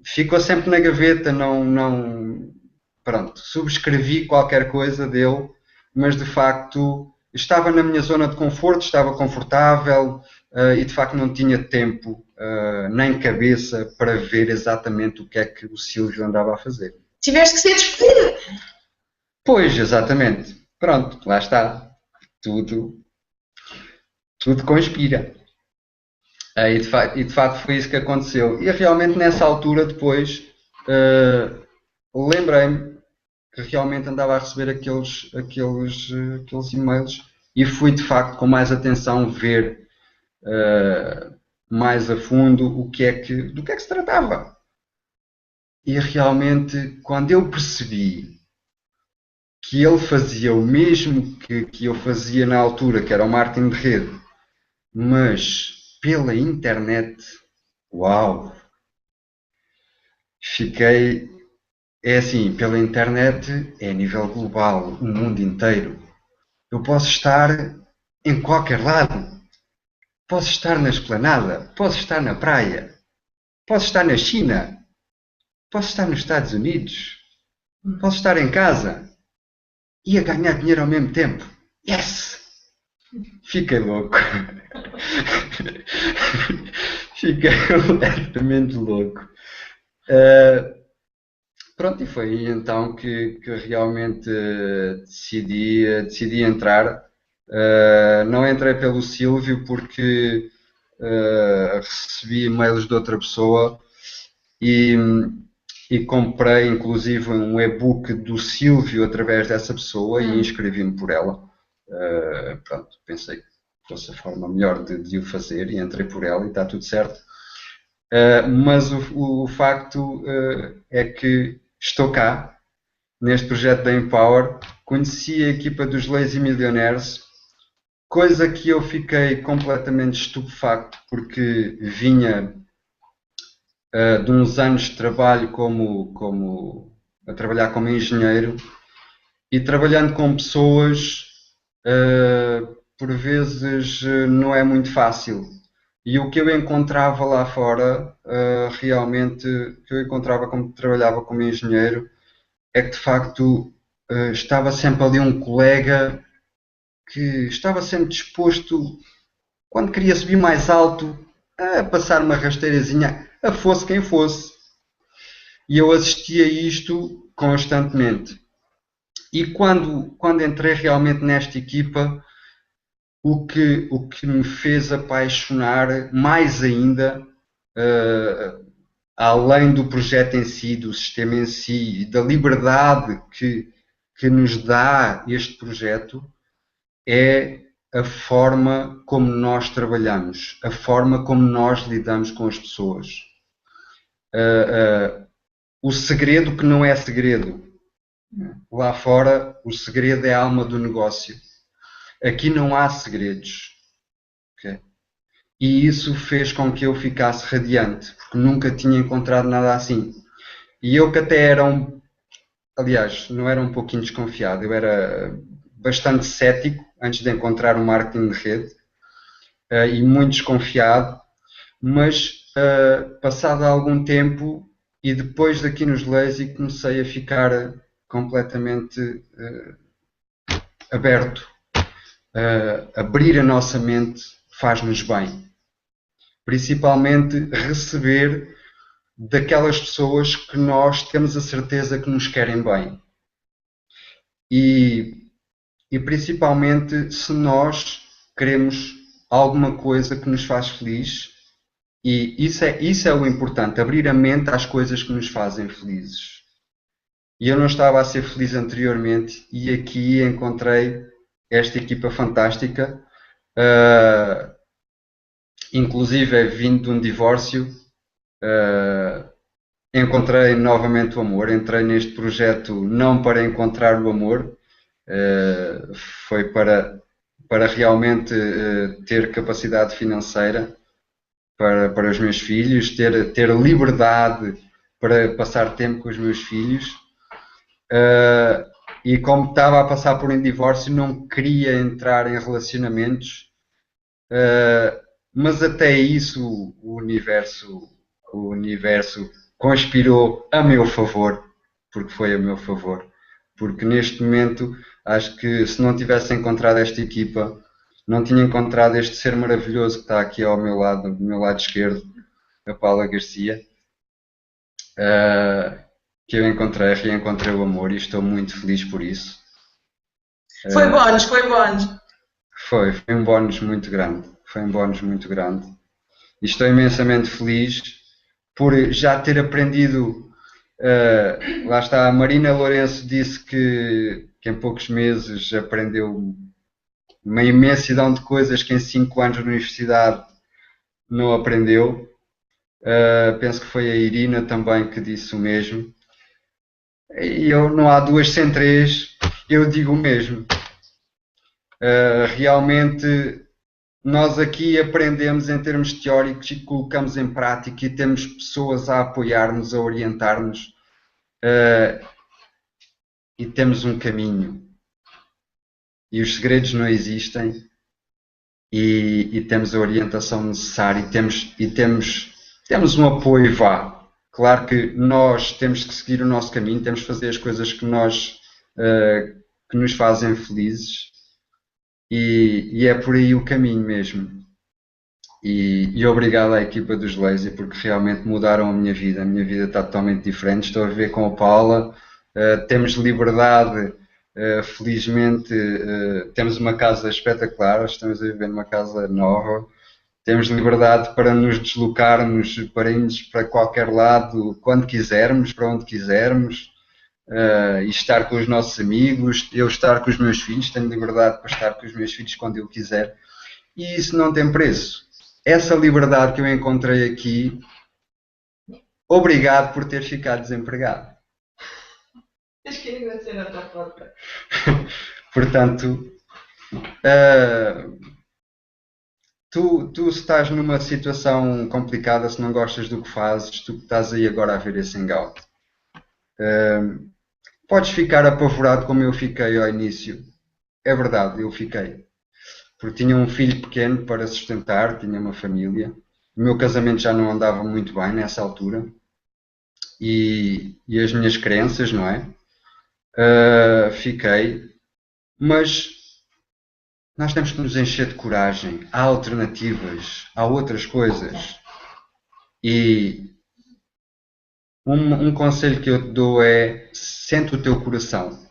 ficou sempre na gaveta, pronto, subscrevi qualquer coisa dele, mas de facto estava na minha zona de conforto, estava confortável e de facto não tinha tempo nem cabeça para ver exatamente o que é que o Silvio andava a fazer. Tiveste que ser despedido. Pois, exatamente. Pronto, lá está. Tudo conspira. E de facto foi isso que aconteceu. E realmente nessa altura depois lembrei-me que realmente andava a receber aqueles e-mails e fui de facto com mais atenção ver mais a fundo do que é que se tratava. E realmente quando eu percebi que ele fazia o mesmo que eu fazia na altura, que era o marketing de rede, mas pela internet, uau! É assim, pela internet é a nível global, o mundo inteiro. Eu posso estar em qualquer lado. Posso estar na esplanada, posso estar na praia, posso estar na China, posso estar nos Estados Unidos, posso estar em casa e a ganhar dinheiro ao mesmo tempo. Yes! Fiquei louco. Fiquei completamente louco. Pronto, e foi aí então que realmente decidi entrar. Não entrei pelo Silvio porque recebi e-mails de outra pessoa e comprei inclusive um e-book do Silvio através dessa pessoa e inscrevi-me por ela. Pronto, pensei que fosse a forma melhor de o fazer e entrei por ela e está tudo certo. Mas o facto é que estou cá neste projeto da Empower, conheci a equipa dos Lazy Millionaires, coisa que eu fiquei completamente estupefacto porque vinha de uns anos de trabalho a trabalhar como engenheiro e trabalhando com pessoas por vezes não é muito fácil. E o que eu encontrava lá fora, realmente, o que eu encontrava quando trabalhava como engenheiro, é que de facto estava sempre ali um colega que estava sempre disposto, quando queria subir mais alto, a passar uma rasteirazinha, a fosse quem fosse. E eu assistia a isto constantemente. E quando entrei realmente nesta equipa, o que me fez apaixonar mais ainda, além do projeto em si, do sistema em si e da liberdade que nos dá este projeto, é a forma como nós trabalhamos, a forma como nós lidamos com as pessoas. O segredo que não é segredo. Lá fora, o segredo é a alma do negócio. Aqui não há segredos. Okay? E isso fez com que eu ficasse radiante, porque nunca tinha encontrado nada assim. E eu que até era aliás, não era um pouquinho desconfiado, eu era bastante cético antes de encontrar o marketing de rede e muito desconfiado, mas passado algum tempo e depois daqui nos Lazy comecei a ficar completamente aberto. Abrir a nossa mente faz-nos bem. Principalmente receber daquelas pessoas que nós temos a certeza que nos querem bem. E principalmente se nós queremos alguma coisa que nos faz feliz, e isso é o importante, abrir a mente às coisas que nos fazem felizes. E eu não estava a ser feliz anteriormente e aqui encontrei esta equipa fantástica, inclusive vindo de um divórcio, encontrei novamente o amor. Entrei neste projeto não para encontrar o amor, foi para realmente ter capacidade financeira para os meus filhos, ter liberdade para passar tempo com os meus filhos. E como estava a passar por um divórcio, não queria entrar em relacionamentos, mas até isso o universo conspirou a meu favor, porque foi a meu favor. Porque neste momento, acho que se não tivesse encontrado esta equipa, não tinha encontrado este ser maravilhoso que está aqui ao meu lado, do meu lado esquerdo, a Paula Garcia, que eu reencontrei o amor e estou muito feliz por isso. Foi bónus, foi bónus. Foi um bónus muito grande. Foi um bónus muito grande. E estou imensamente feliz por já ter aprendido. Lá está, a Marina Lourenço disse que em poucos meses aprendeu uma imensidão de coisas que em 5 anos de universidade não aprendeu. Penso que foi a Irina também que disse o mesmo. E eu, não há duas sem três, eu digo o mesmo. Realmente nós aqui aprendemos em termos teóricos e colocamos em prática e temos pessoas a apoiar-nos, a orientar-nos, e temos um caminho. E os segredos não existem e temos a orientação necessária e temos um apoio, vá. Claro que nós temos que seguir o nosso caminho, temos que fazer as coisas que nos fazem felizes e é por aí o caminho mesmo. E obrigado à equipa dos Lazy porque realmente mudaram a minha vida está totalmente diferente. Estou a viver com a Paula, temos liberdade, felizmente temos uma casa espetacular, estamos a viver numa casa nova. Temos liberdade para nos deslocarmos, para irmos para qualquer lado, quando quisermos, para onde quisermos, e estar com os nossos amigos, eu estar com os meus filhos, tenho liberdade para estar com os meus filhos quando eu quiser, e isso não tem preço. Essa liberdade que eu encontrei aqui, obrigado por ter ficado desempregado. Tens que agradecer na tua porta. Portanto, Tu estás numa situação complicada, se não gostas do que fazes, tu que estás aí agora a ver esse hangout. Podes ficar apavorado como eu fiquei ao início. É verdade, eu fiquei. Porque tinha um filho pequeno para sustentar, tinha uma família. O meu casamento já não andava muito bem nessa altura. E as minhas crenças, não é? Fiquei. Mas nós temos que nos encher de coragem. Há alternativas, há outras coisas. E um conselho que eu te dou é: sente o teu coração.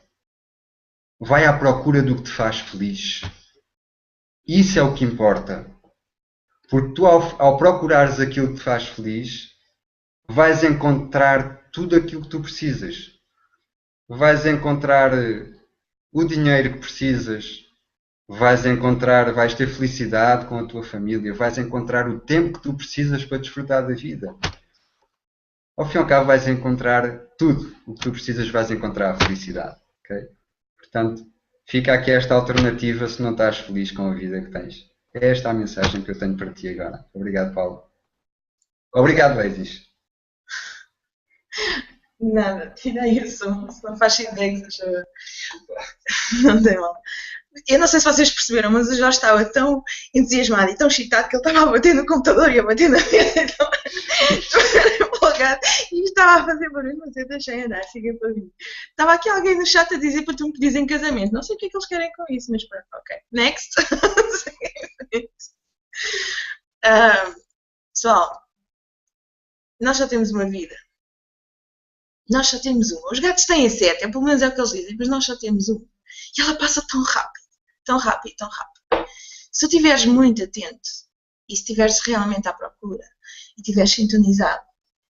Vai à procura do que te faz feliz. Isso é o que importa. Porque tu, ao procurares aquilo que te faz feliz, vais encontrar tudo aquilo que tu precisas. Vais encontrar o dinheiro que precisas. Vais ter felicidade com a tua família, vais encontrar o tempo que tu precisas para desfrutar da vida. Ao fim e ao cabo vais encontrar tudo o que tu precisas, vais encontrar a felicidade. Okay? Portanto, fica aqui esta alternativa se não estás feliz com a vida que tens. É esta a mensagem que eu tenho para ti agora. Obrigado, Paulo. Obrigado, Leisis. Nada, tira isso. Se não faz ideia que seja. Não tem mal. Eu não sei se vocês perceberam, mas eu já estava tão entusiasmado e tão excitado que ele estava a bater no computador e a bater na mesa. Então, estava empolgado e estava a fazer barulho, mas eu deixei andar, siga para mim. Estava aqui alguém no chat a dizer para tu me pedires em casamento. Não sei o que é que eles querem com isso, mas pronto, ok. Next. Pessoal, Nós só temos uma vida. Nós só temos uma. Os gatos têm 7, pelo menos é o que eles dizem, mas nós só temos uma. E ela passa tão rápido, tão rápido, tão rápido. Se tu estiveres muito atento e se estiveres realmente à procura e estiveres sintonizado,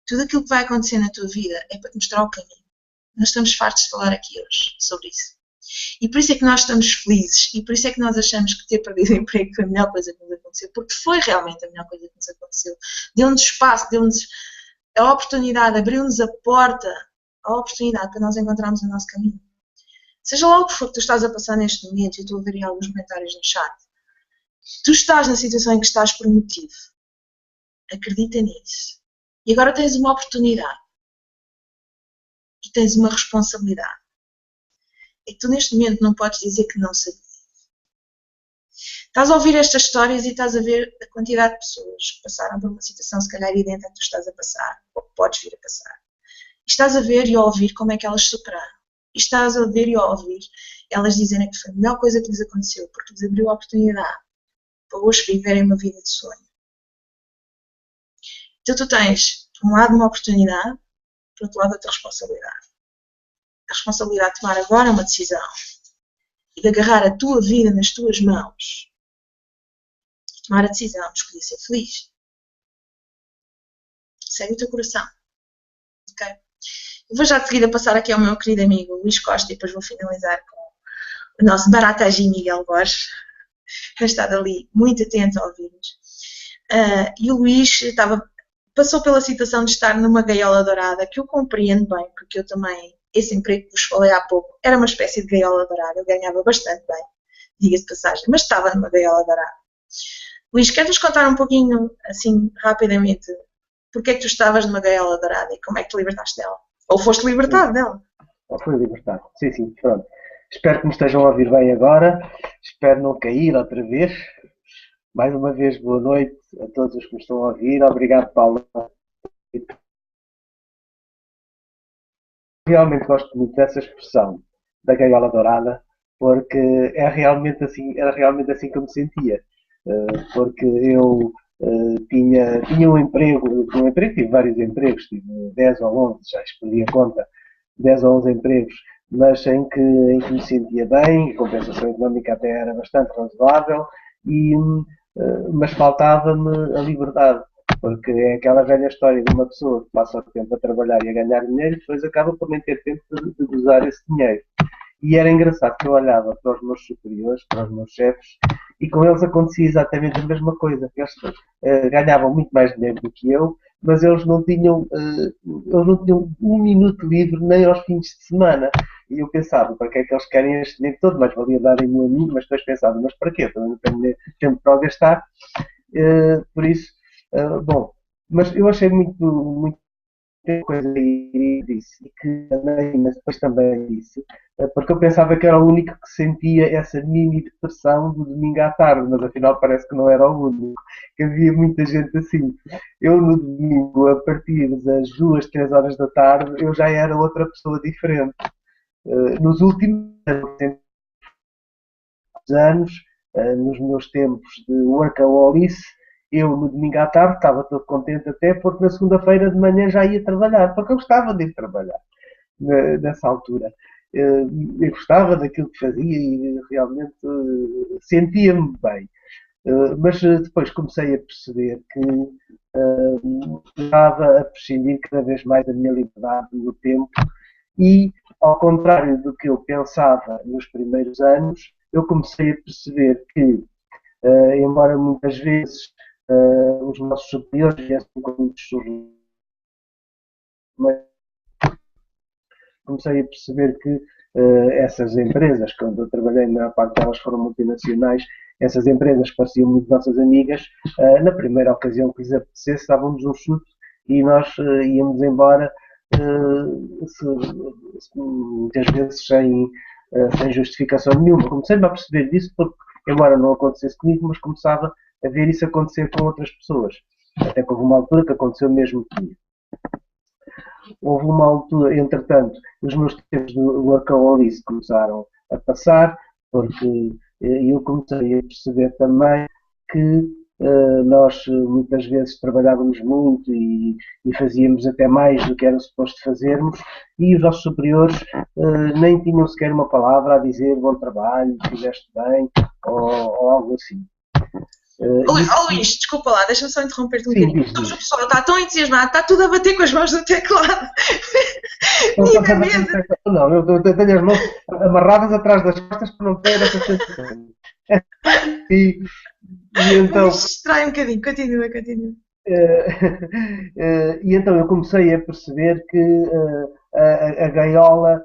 tudo aquilo que vai acontecer na tua vida é para te mostrar o caminho. Nós estamos fartos de falar aqui hoje sobre isso. E por isso é que nós estamos felizes e por isso é que nós achamos que ter perdido o emprego foi a melhor coisa que nos aconteceu, porque foi realmente a melhor coisa que nos aconteceu. Deu-nos espaço, deu-nos a oportunidade, abriu-nos a porta, a oportunidade para nós encontrarmos o nosso caminho. Seja lá o que for que tu estás a passar neste momento, e eu estou a ver aí alguns comentários no chat, tu estás na situação em que estás por um motivo. Acredita nisso. E agora tens uma oportunidade. E tens uma responsabilidade. É que tu neste momento não podes dizer que não sabias. Estás a ouvir estas histórias e estás a ver a quantidade de pessoas que passaram por uma situação se calhar idêntica que tu estás a passar, ou que podes vir a passar. E estás a ver e a ouvir como é que elas superaram. E estás a ver e a ouvir elas dizerem que foi a melhor coisa que lhes aconteceu, porque lhes abriu a oportunidade para hoje viverem uma vida de sonho. Então tu tens, por um lado, uma oportunidade, por outro lado, outra responsabilidade. A responsabilidade de tomar agora uma decisão e de agarrar a tua vida nas tuas mãos. Tomar a decisão de escolher ser feliz. Segue o teu coração. Ok? Eu vou já de seguida passar aqui ao meu querido amigo Luís Costa e depois vou finalizar com o nosso Baratagi Miguel Borges, que tem estado ali muito atento a ouvir-nos. E o Luís passou pela situação de estar numa gaiola dourada, que eu compreendo bem, porque eu também, esse emprego que vos falei há pouco, era uma espécie de gaiola dourada, eu ganhava bastante bem, diga-se de passagem, mas estava numa gaiola dourada. Luís, queres-nos contar um pouquinho, assim, rapidamente, porque é que tu estavas numa gaiola dourada e como é que te libertaste dela? Ou foste libertado dela? Ou fui libertado, sim, pronto. Espero que me estejam a ouvir bem agora, espero não cair outra vez. Mais uma vez, boa noite a todos os que me estão a ouvir. Obrigado, Paulo. Realmente gosto muito dessa expressão da gaiola dourada, porque era realmente assim que eu me sentia. Porque eu tinha um emprego, tive vários empregos, tive 10 ou 11, já perdi a conta, 10 ou 11 empregos, mas em que me sentia bem, a compensação económica até era bastante razoável, mas faltava-me a liberdade, porque é aquela velha história de uma pessoa que passa o tempo a trabalhar e a ganhar dinheiro e depois acaba por nem ter tempo de gozar esse dinheiro. E era engraçado que eu olhava para os meus superiores, para os meus chefes, e com eles acontecia exatamente a mesma coisa. Eles ganhavam muito mais dinheiro do que eu, mas eles não tinham um minuto livre nem aos fins de semana. E eu pensava, para que é que eles querem este dinheiro todo? Mais valia darem-me a mim, mas depois pensava, mas para quê? Também não tenho tempo para o gastar. Por isso, bom, mas eu achei muito coisa e disse, e que mas depois também disse, porque eu pensava que era o único que sentia essa mini depressão do domingo à tarde, mas afinal parece que não era o único, que havia muita gente assim. Eu no domingo, a partir das 2, 3 horas da tarde, eu já era outra pessoa diferente. Nos últimos anos, nos meus tempos de workaholice, eu no domingo à tarde estava todo contente até porque na segunda-feira de manhã já ia trabalhar, porque eu gostava de ir trabalhar nessa altura. Eu gostava daquilo que fazia e realmente sentia-me bem. Mas depois comecei a perceber que estava a prescindir cada vez mais da minha liberdade no tempo e, ao contrário do que eu pensava nos primeiros anos, eu comecei a perceber que, embora muitas vezes os nossos superiores viessem com muitos sorrisos, mas comecei a perceber que essas empresas, quando eu trabalhei, na parte delas foram multinacionais, essas empresas que pareciam muito nossas amigas, na primeira ocasião que lhes apetecesse, davam-nos um chute e nós íamos embora, muitas vezes sem justificação nenhuma. Comecei-me a perceber disso porque, embora não acontecesse comigo, mas começava a ver isso acontecer com outras pessoas. Até que houve uma altura que aconteceu mesmo comigo. Houve uma altura, entretanto, os meus tempos de workaholice começaram a passar, porque eu comecei a perceber também que Nós muitas vezes trabalhávamos muito e fazíamos até mais do que era suposto fazermos, e os nossos superiores nem tinham sequer uma palavra a dizer bom trabalho, fizeste bem, ou algo assim. Luís, desculpa lá, deixa-me só interromper-te um Sim, bocadinho. diz. O pessoal está tão entusiasmado, está tudo a bater com as mãos no teclado. E na mesa. Não, eu tenho as mãos amarradas atrás das costas para não ter essa sensação. E então, Isto distrai um bocadinho, continua. e então eu comecei a perceber que a gaiola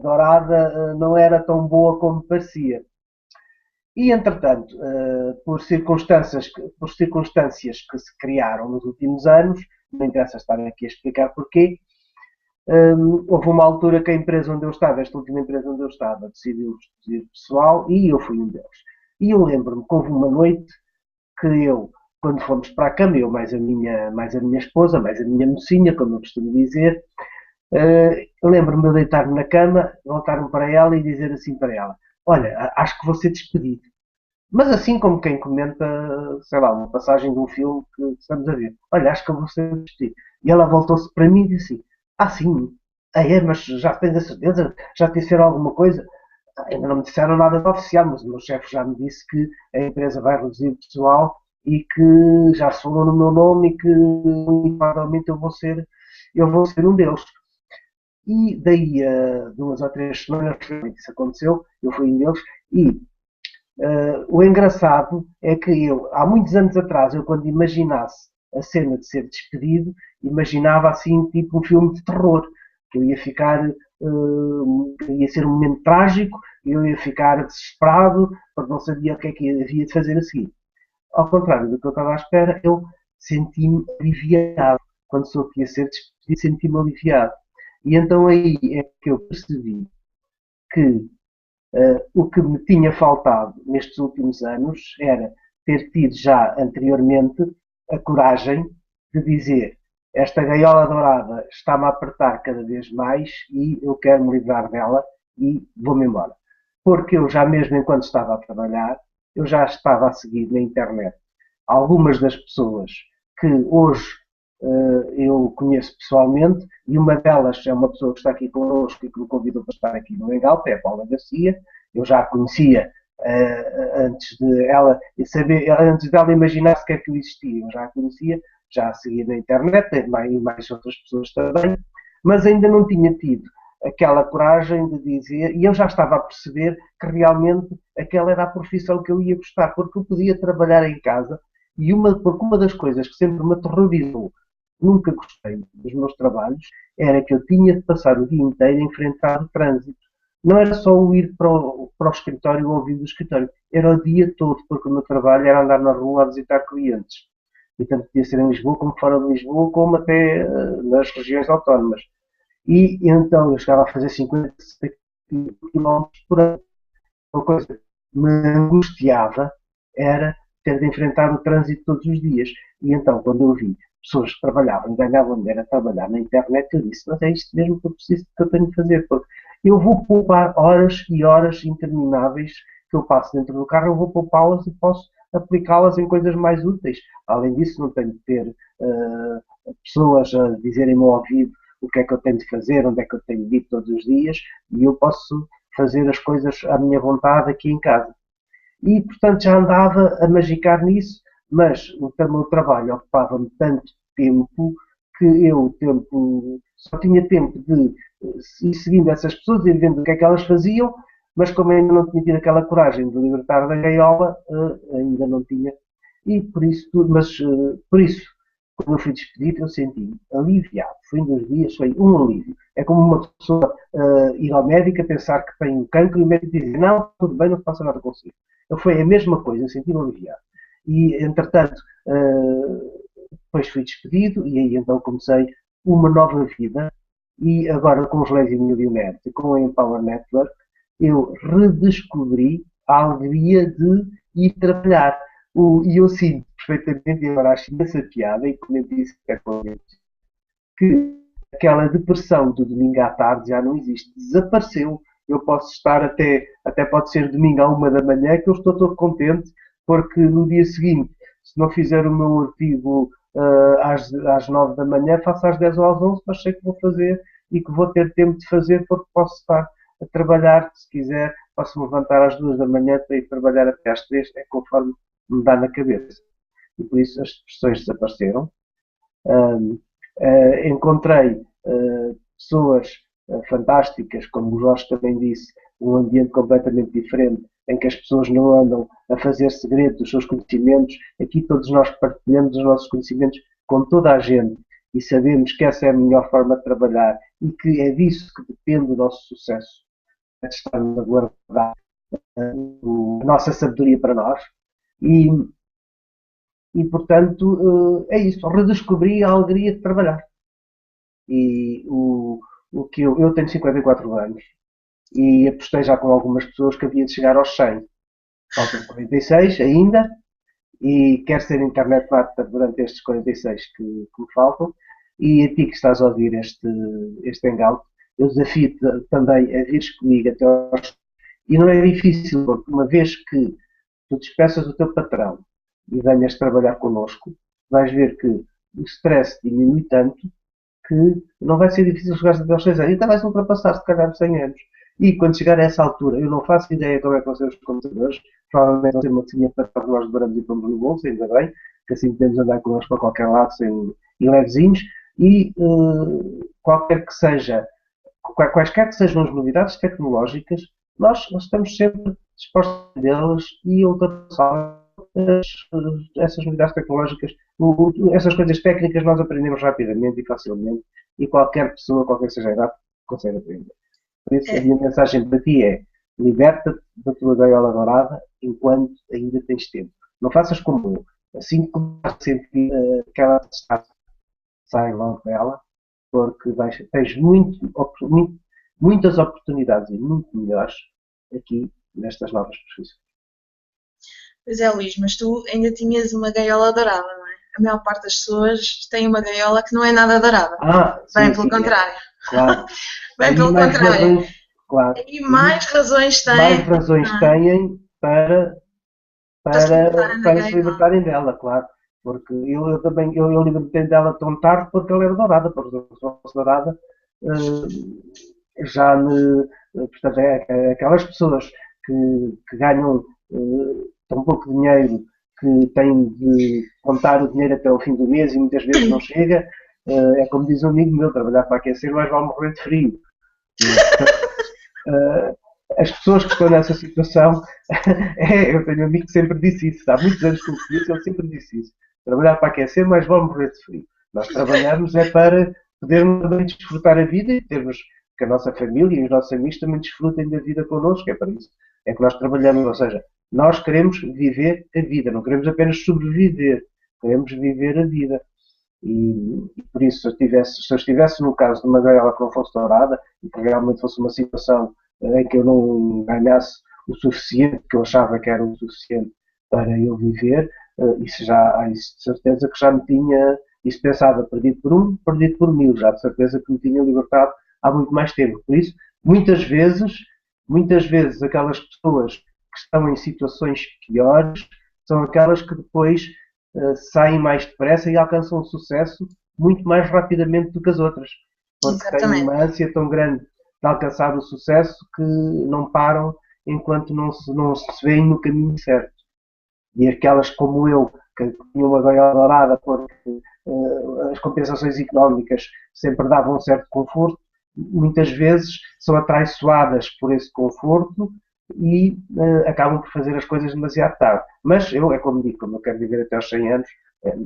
dourada não era tão boa como parecia. E, entretanto, por circunstâncias que se criaram nos últimos anos, não interessa estar aqui a explicar porquê, houve uma altura que a empresa onde eu estava, esta última empresa onde eu estava, decidiu despedir pessoal e eu fui um deles. E eu lembro-me que houve uma noite que eu, quando fomos para a cama, eu mais a minha esposa, mais a minha mocinha, como eu costumo dizer, eu lembro-me de deitar-me na cama, voltar-me para ela e dizer assim para ela: olha, acho que vou ser despedido. Mas assim como quem comenta, sei lá, uma passagem de um filme que estamos a ver. Olha, acho que eu vou ser despedido. E ela voltou-se para mim e disse assim: ah, sim, mas já tens a certeza? Já te disseram alguma coisa? Ainda não me disseram nada de oficial, mas o meu chefe já me disse que a empresa vai reduzir o pessoal e que já se falou no meu nome e que provavelmente eu vou ser um deles. E daí a 2 ou 3 semanas que isso aconteceu, eu fui um deles, e o engraçado é que eu, há muitos anos atrás, eu quando imaginasse a cena de ser despedido, imaginava assim, tipo um filme de terror, que eu ia ficar, ia ser um momento trágico, eu ia ficar desesperado, porque não sabia o que é que havia de fazer a seguir. Ao contrário do que eu estava à espera, eu senti-me aliviado. Quando soube que ia ser despedido, senti-me aliviado. E então aí é que eu percebi que o que me tinha faltado nestes últimos anos era ter tido já anteriormente a coragem de dizer: esta gaiola dourada está-me a apertar cada vez mais e eu quero me livrar dela e vou-me embora. Porque eu já mesmo enquanto estava a trabalhar, eu já estava a seguir na internet algumas das pessoas que hoje eu conheço pessoalmente, e uma delas é uma pessoa que está aqui connosco e que me convidou para estar aqui no Engalp, é a Paula Garcia. Eu já a conhecia antes dela imaginar sequer que eu existia. Eu já a conhecia, já a seguia na internet, e mais outras pessoas também, mas ainda não tinha tido aquela coragem de dizer, e eu já estava a perceber que realmente aquela era a profissão que eu ia gostar, porque eu podia trabalhar em casa, porque uma das coisas que sempre me aterrorizou, nunca gostei dos meus trabalhos, era que eu tinha de passar o dia inteiro a enfrentar o trânsito. Não era só o ir para o escritório ou ouvir do escritório, era o dia todo, porque o meu trabalho era andar na rua a visitar clientes. E tanto podia ser em Lisboa, como fora de Lisboa, como até nas regiões autónomas. E então eu chegava a fazer 50, 60 km por ano. Uma coisa que me angustiava era ter de enfrentar o trânsito todos os dias. E então, quando eu vi pessoas que trabalhavam e ganhavam dinheiro a trabalhar na internet, eu disse: mas é isto mesmo que eu preciso, que eu tenho de fazer, porque eu vou poupar horas e horas intermináveis que eu passo dentro do carro, eu vou poupá-las e posso aplicá-las em coisas mais úteis. Além disso, não tenho de ter pessoas a dizerem-me ao ouvido o que é que eu tenho de fazer, onde é que eu tenho de ir todos os dias, e eu posso fazer as coisas à minha vontade aqui em casa. E, portanto, já andava a magicar nisso, mas o meu trabalho ocupava-me tanto tempo que eu só tinha tempo de ir seguindo essas pessoas e vendo o que é que elas faziam, mas como ainda não tinha tido aquela coragem de libertar da gaiola, ainda não tinha. E por isso, quando eu fui despedido, eu senti aliviado. Foi em 2 dias, foi um alívio. É como uma pessoa ir ao médico a pensar que tem um cancro e o médico dizer: não, tudo bem, não se passa nada consigo. Foi a mesma coisa, eu senti-me aliviado. E, entretanto, depois fui despedido e aí então comecei uma nova vida. E agora com os Lazy Millionaires e com a Empower Network, eu redescobri a alegria de ir trabalhar. E eu sinto perfeitamente, e agora acho imensa piada, e como eu disse que aquela depressão do domingo à tarde já não existe, desapareceu. Eu posso estar até pode ser domingo à 1 da manhã, que eu estou todo contente, porque no dia seguinte se não fizer o meu artigo às 9 da manhã, faço às 10 ou às 11, mas sei que vou fazer e que vou ter tempo de fazer porque posso estar a trabalhar, se quiser, posso me levantar às 2 da manhã para ir trabalhar até às 3, é conforme me dá na cabeça. E por isso as expressões desapareceram. Encontrei pessoas fantásticas, como o Jorge também disse, um ambiente completamente diferente, em que as pessoas não andam a fazer segredo dos seus conhecimentos. Aqui todos nós partilhamos os nossos conhecimentos com toda a gente e sabemos que essa é a melhor forma de trabalhar e que é disso que depende o nosso sucesso. É de estarmos a guardar a nossa sabedoria para nós e portanto, é isso. Redescobri a alegria de trabalhar. E o que eu tenho 54 anos e apostei já com algumas pessoas que havia de chegar aos 100. Faltam 46 ainda e quero ser internet marketer durante estes 46 que me faltam. E a ti que estás a ouvir este hangout, eu desafio-te também a vires comigo até aos... E não é difícil, porque uma vez que tu despeças o teu patrão e venhas trabalhar connosco, vais ver que o stress diminui tanto que não vai ser difícil chegar até aos 6 anos. E até vais ultrapassar, se calhar, 100 anos. E quando chegar a essa altura, eu não faço ideia como é que vão ser os computadores, provavelmente vão ser uma coisinha para que nós dobramos e pomos no bolso, ainda bem, que assim podemos andar connosco para qualquer lado e levezinhos. E quaisquer que sejam as novidades tecnológicas, nós estamos sempre dispostos a delas e ultrapassar essas novidades tecnológicas. Essas coisas técnicas nós aprendemos rapidamente e facilmente e qualquer pessoa, qualquer seja a idade, consegue aprender. Por isso, a minha mensagem para ti é: liberta-te da tua gaiola dourada enquanto ainda tens tempo. Não faças como eu. Assim que começas a sentir que ela está, sai logo dela, porque tens muitas oportunidades e muito melhores aqui nestas novas profissões. Pois é, Luís, mas tu ainda tinhas uma gaiola dourada, não é? A maior parte das pessoas tem uma gaiola que não é nada dourada. Bem pelo contrário. Claro. Bem pelo contrário. Claro. E mais razões têm. Mais razões têm para se libertarem dela, claro. Porque eu também libertei dela tão tarde porque ela era dourada. Porque se fosse dourada, já me... Portanto, aquelas pessoas que ganham tão pouco dinheiro que têm de contar o dinheiro até ao fim do mês e muitas vezes não chega. É como diz um amigo meu: trabalhar para aquecer, mas vale morrer de frio. As pessoas que estão nessa situação, eu tenho um amigo que sempre disse isso, há muitos anos que eu conheço, ele sempre disse isso: trabalhar para aquecer, mas vale morrer de frio. Nós trabalhamos é para podermos também desfrutar a vida e termos que a nossa família e os nossos amigos também desfrutem da vida connosco. É para isso é que nós trabalhamos, ou seja, nós queremos viver a vida, não queremos apenas sobreviver, queremos viver a vida. E por isso, se eu estivesse no caso de uma gaiola que não fosse dourada e que realmente fosse uma situação em que eu não ganhasse o suficiente, que eu achava que era o suficiente para eu viver, isso de certeza que já me tinha, isso pensava, perdido por um, perdido por mil, já de certeza que me tinha libertado há muito mais tempo. Por isso, muitas vezes aquelas pessoas que estão em situações piores são aquelas que depois saem mais depressa e alcançam o sucesso muito mais rapidamente do que as outras. Porque têm uma ânsia tão grande de alcançar o sucesso que não param enquanto não se veem no caminho certo. E aquelas como eu, que tinham uma gaiola dourada porque as compensações económicas sempre davam um certo conforto, muitas vezes são atraiçoadas por esse conforto e acabam por fazer as coisas demasiado tarde. Mas é como digo, como eu quero viver até aos 100 anos,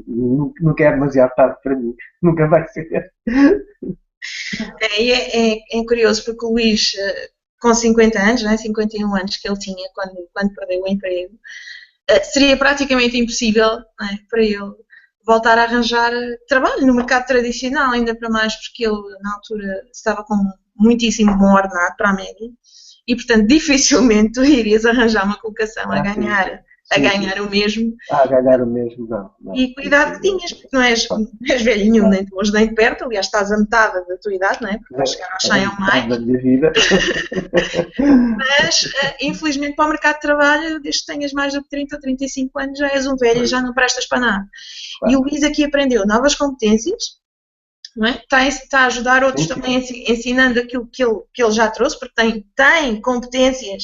nunca é demasiado tarde para mim, nunca vai ser. É curioso porque o Luís, com 50 anos, né, 51 anos que ele tinha quando perdeu o emprego, seria praticamente impossível, né, para ele voltar a arranjar trabalho no mercado tradicional, ainda para mais porque ele na altura estava com muitíssimo bom ordenado para a média e portanto dificilmente tu irias arranjar uma colocação a ganhar a ganhar o mesmo. A ganhar o mesmo, não. E cuidado que tinhas, porque não és velhinho nem de longe nem de perto, aliás estás a metade da tua idade, não é? Porque vais chegar aos 100 ou mais. Da minha vida. Mas, infelizmente, para o mercado de trabalho, desde que tenhas mais do que 30 ou 35 anos, já és um velho e já não prestas para nada. Claro. E o Luís aqui aprendeu novas competências, não é? Está a ajudar outros também ensinando aquilo que ele já trouxe, porque tem competências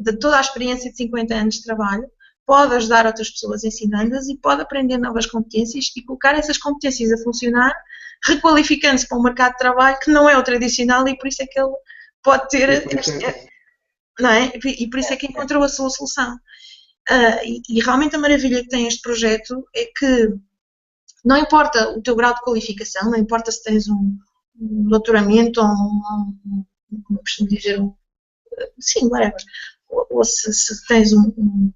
de toda a experiência de 50 anos de trabalho, pode ajudar outras pessoas ensinando-as e pode aprender novas competências e colocar essas competências a funcionar, requalificando-se para um mercado de trabalho que não é o tradicional e por isso é que ele pode ter, não é? E por isso é que encontrou a sua solução. E realmente a maravilha que tem este projeto é que não importa o teu grau de qualificação, não importa se tens um doutoramento ou como costumo dizer, sim, whatever, ou se tens um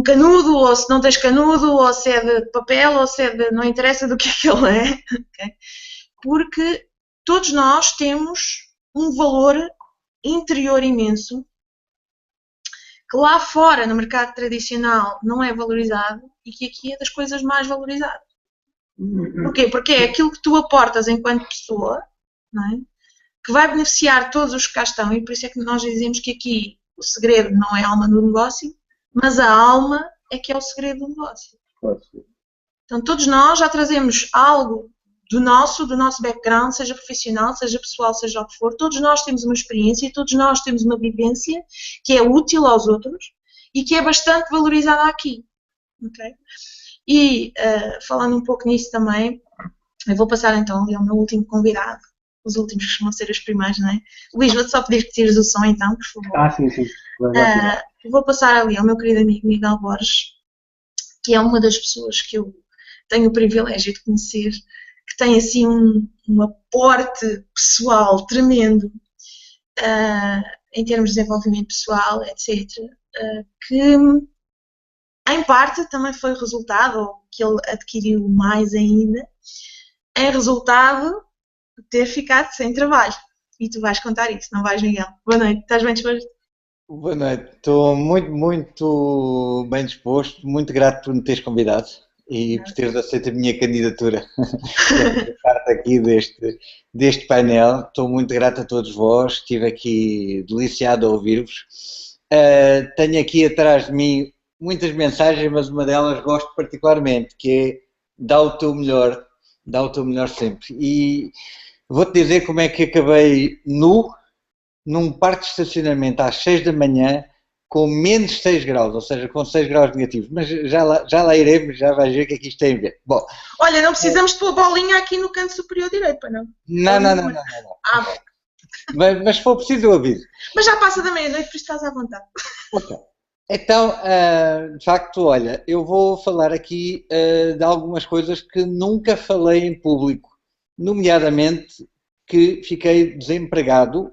canudo, ou se não tens canudo, ou se é de papel, ou se é de... não interessa do que ele é, okay? Porque todos nós temos um valor interior imenso que lá fora, no mercado tradicional, não é valorizado e que aqui é das coisas mais valorizadas. Porquê? Porque é aquilo que tu aportas enquanto pessoa, não é? Que vai beneficiar todos os que cá estão e por isso é que nós dizemos que aqui o segredo não é a alma do negócio, mas a alma é que é o segredo do negócio. Então todos nós já trazemos algo do nosso background, seja profissional, seja pessoal, seja o que for, todos nós temos uma experiência, todos nós temos uma vivência que é útil aos outros e que é bastante valorizada aqui. Okay? E falando um pouco nisso também, eu vou passar então ali ao meu último convidado. Os últimos costumam ser os primeiros, não é? Luís, vou-te só pedir que tires o som então, por favor. Sim. Vou passar ali ao meu querido amigo Miguel Borges, que é uma das pessoas que eu tenho o privilégio de conhecer, que tem assim um aporte pessoal tremendo em termos de desenvolvimento pessoal, etc. Que em parte também foi resultado, ou que ele adquiriu mais ainda, em resultado de ter ficado sem trabalho. E tu vais contar isso, não vais, Miguel? Boa noite, estás bem disposto? Boa noite, estou muito bem disposto, muito grato por me teres convidado e por teres aceito a minha candidatura para fazer parte aqui deste painel. Estou muito grato a todos vós, estive aqui deliciado a ouvir-vos. Tenho aqui atrás de mim muitas mensagens, mas uma delas gosto particularmente, que é dá o teu melhor sempre. E vou-te dizer como é que acabei num parque de estacionamento às 6 da manhã com menos 6 graus, ou seja, com 6 graus negativos. Mas já lá iremos, já vais ver o que é que isto tem a ver. Bom, olha, não precisamos de pôr a bolinha aqui no canto superior direito, para não? Não. Bom. Mas se for preciso eu aviso. Mas já passa da meia-noite, por isso estás à vontade. Ok. Então, de facto, olha, eu vou falar aqui de algumas coisas que nunca falei em público, nomeadamente que fiquei desempregado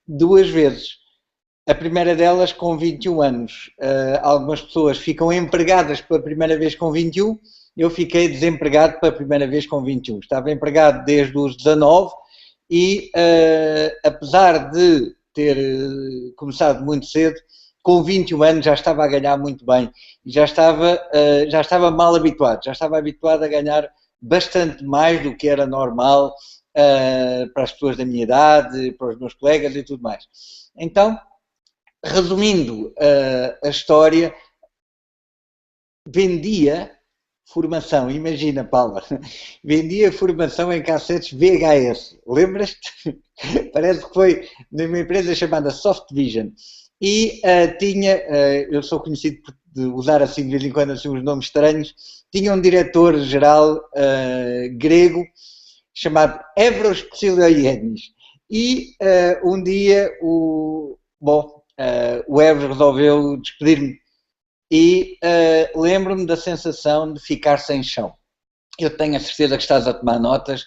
2 vezes. A primeira delas com 21 anos. Algumas pessoas ficam empregadas pela primeira vez com 21, eu fiquei desempregado pela primeira vez com 21. Estava empregado desde os 19 e, apesar de ter começado muito cedo, com 21 anos já estava a ganhar muito bem, já estava mal habituado, já estava habituado a ganhar bastante mais do que era normal para as pessoas da minha idade, para os meus colegas e tudo mais. Então, resumindo a história, vendia formação, imagina, Paula, vendia formação em cassetes VHS, lembras-te? Parece que foi numa empresa chamada Soft Vision. E eu sou conhecido por usar assim de vez em quando assim, uns nomes estranhos, tinha um diretor-geral grego chamado Evros Psilioienis e um dia o Evros resolveu despedir-me e lembro-me da sensação de ficar sem chão. Eu tenho a certeza que estás a tomar notas,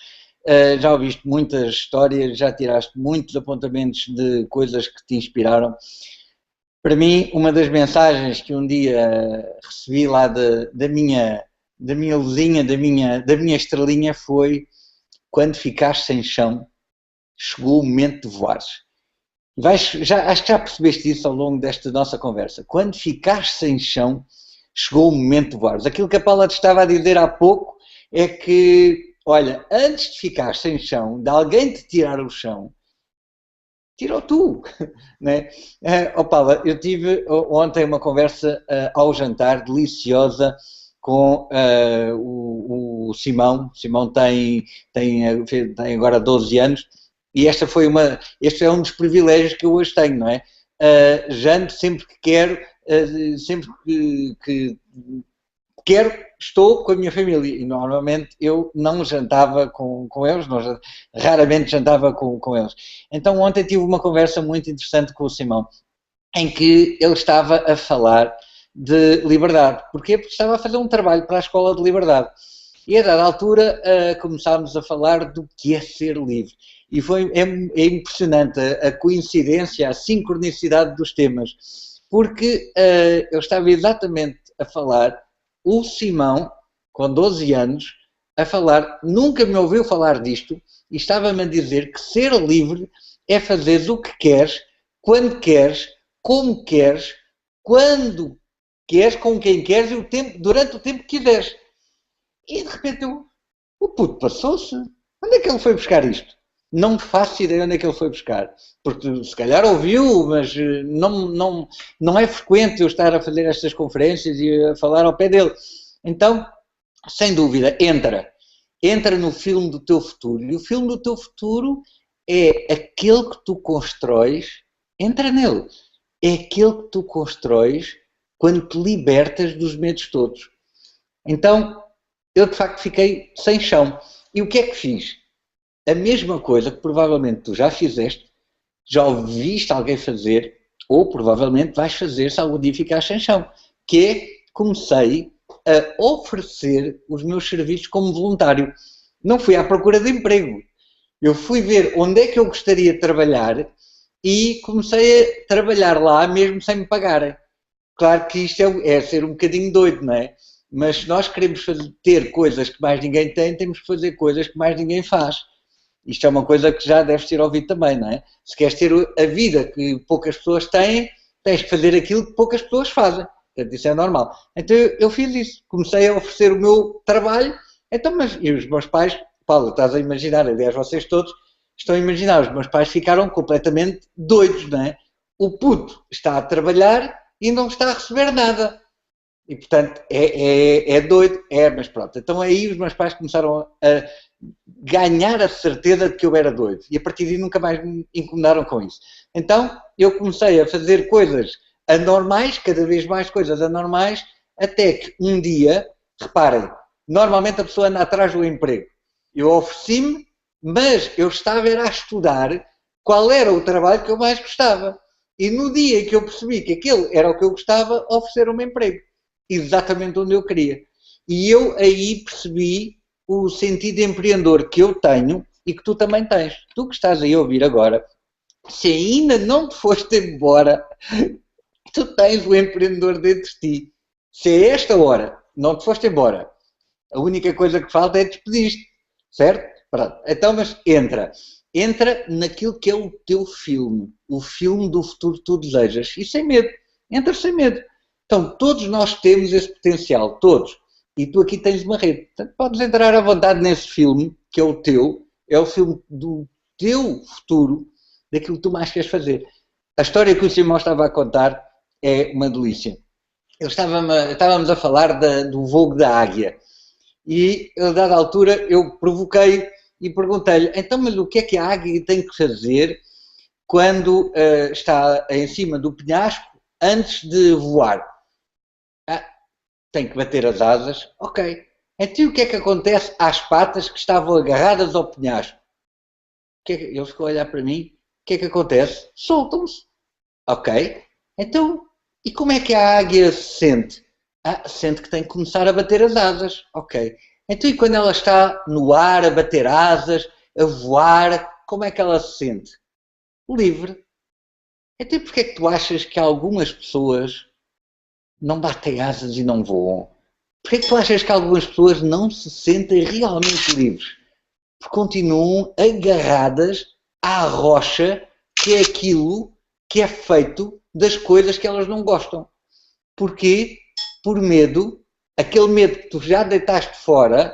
já ouviste muitas histórias, já tiraste muitos apontamentos de coisas que te inspiraram. Para mim, uma das mensagens que um dia recebi lá da minha luzinha, da minha estrelinha foi: quando ficares sem chão, chegou o momento de voares. Acho que já percebeste isso ao longo desta nossa conversa. Quando ficares sem chão, chegou o momento de voares. Aquilo que a Paula te estava a dizer há pouco é que, olha, antes de ficar sem chão, de alguém te tirar o chão, tira-o tu, né? Paula, eu tive ontem uma conversa ao jantar deliciosa com o Simão. O Simão tem agora 12 anos e este é um dos privilégios que eu hoje tenho, não é? Janto sempre que quero, sempre que quero, estou com a minha família e normalmente eu não jantava com eles, raramente jantava com eles. Então ontem tive uma conversa muito interessante com o Simão, em que ele estava a falar de liberdade. Porquê? Porque estava a fazer um trabalho para a Escola de Liberdade. E a dada altura começámos a falar do que é ser livre. E é impressionante a coincidência, a sincronicidade dos temas. Porque eu estava exatamente a falar, o Simão, com 12 anos, a falar, nunca me ouviu falar disto, e estava-me a dizer que ser livre é fazeres o que queres, quando queres, como queres, quando queres, com quem queres e durante o tempo que quiseres. E de repente o puto passou-se. Onde é que ele foi buscar isto? Não faço ideia onde é que ele foi buscar. Porque se calhar ouviu, mas não é frequente eu estar a fazer estas conferências e a falar ao pé dele. Então, sem dúvida, entra no filme do teu futuro. E o filme do teu futuro é aquele que tu constróis, entra nele. É aquele que tu constróis quando te libertas dos medos todos. Então, eu de facto fiquei sem chão. E o que é que fiz? A mesma coisa que provavelmente tu já fizeste, já ouviste alguém fazer, ou provavelmente vais fazer se algum dia ficares sem chão, que é, comecei a oferecer os meus serviços como voluntário. Não fui à procura de emprego. Eu fui ver onde é que eu gostaria de trabalhar e comecei a trabalhar lá mesmo sem me pagarem. Claro que isto é ser um bocadinho doido, não é? Mas se nós queremos ter coisas que mais ninguém tem, temos que fazer coisas que mais ninguém faz. Isto é uma coisa que já deves ter ouvido também, não é? Se queres ter a vida que poucas pessoas têm, tens que fazer aquilo que poucas pessoas fazem. Portanto, isso é normal. Então eu fiz isso. Comecei a oferecer o meu trabalho. Então, e os meus pais, Paulo, estás a imaginar, aliás, vocês todos estão a imaginar, os meus pais ficaram completamente doidos, não é? O puto está a trabalhar e não está a receber nada. E, portanto, é doido. Mas pronto. Então aí os meus pais começaram a ganhar a certeza de que eu era doido. E a partir daí nunca mais me incomodaram com isso. Então eu comecei a fazer coisas anormais, cada vez mais coisas anormais, até que um dia, reparem, normalmente a pessoa anda atrás do emprego. Eu ofereci-me, mas eu estava a estudar qual era o trabalho que eu mais gostava. E no dia em que eu percebi que aquele era o que eu gostava, ofereceram-me emprego. Exatamente onde eu queria. E eu aí percebi o sentido empreendedor que eu tenho e que tu também tens. Tu que estás aí a ouvir agora, se ainda não te foste embora, tu tens o empreendedor dentro de ti. Se a esta hora não te foste embora, a única coisa que falta é despedir-te, certo? Pronto. Então, mas entra naquilo que é o teu filme, o filme do futuro que tu desejas, e sem medo. Entra sem medo. Então, todos nós temos esse potencial, todos. E tu aqui tens uma rede. Portanto, podes entrar à vontade nesse filme, que é o teu, é o filme do teu futuro, daquilo que tu mais queres fazer. A história que o Simão estava a contar é uma delícia. Estávamos a falar do voo da águia. E, a dada altura, eu provoquei e perguntei-lhe, então, mas o que é que a águia tem que fazer quando está em cima do penhasco antes de voar? Tem que bater as asas. Ok. Então o que é que acontece às patas que estavam agarradas ao penhasco? Eles ficam a olhar para mim. O que é que acontece? Soltam-se. Ok. Então, e como é que a águia se sente? Sente que tem que começar a bater as asas. Ok. Então e quando ela está no ar, a bater asas, a voar, como é que ela se sente? Livre. Então porquê é que tu achas que algumas pessoas não batem asas e não voam? Porquê que tu achas que algumas pessoas não se sentem realmente livres? Porque continuam agarradas à rocha que é aquilo que é feito das coisas que elas não gostam. Porquê? Por medo, aquele medo que tu já deitaste fora,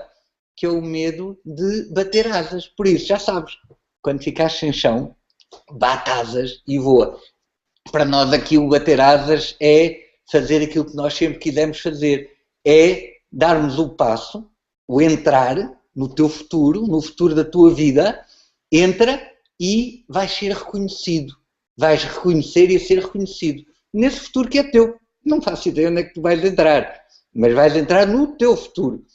que é o medo de bater asas. Por isso, já sabes, quando ficares sem chão, bate asas e voa. Para nós aqui o bater asas é fazer aquilo que nós sempre quisemos fazer. É darmos o passo, o entrar no teu futuro, no futuro da tua vida, entra e vais ser reconhecido. Vais reconhecer e ser reconhecido. Nesse futuro que é teu. Não faço ideia onde é que tu vais entrar, mas vais entrar no teu futuro.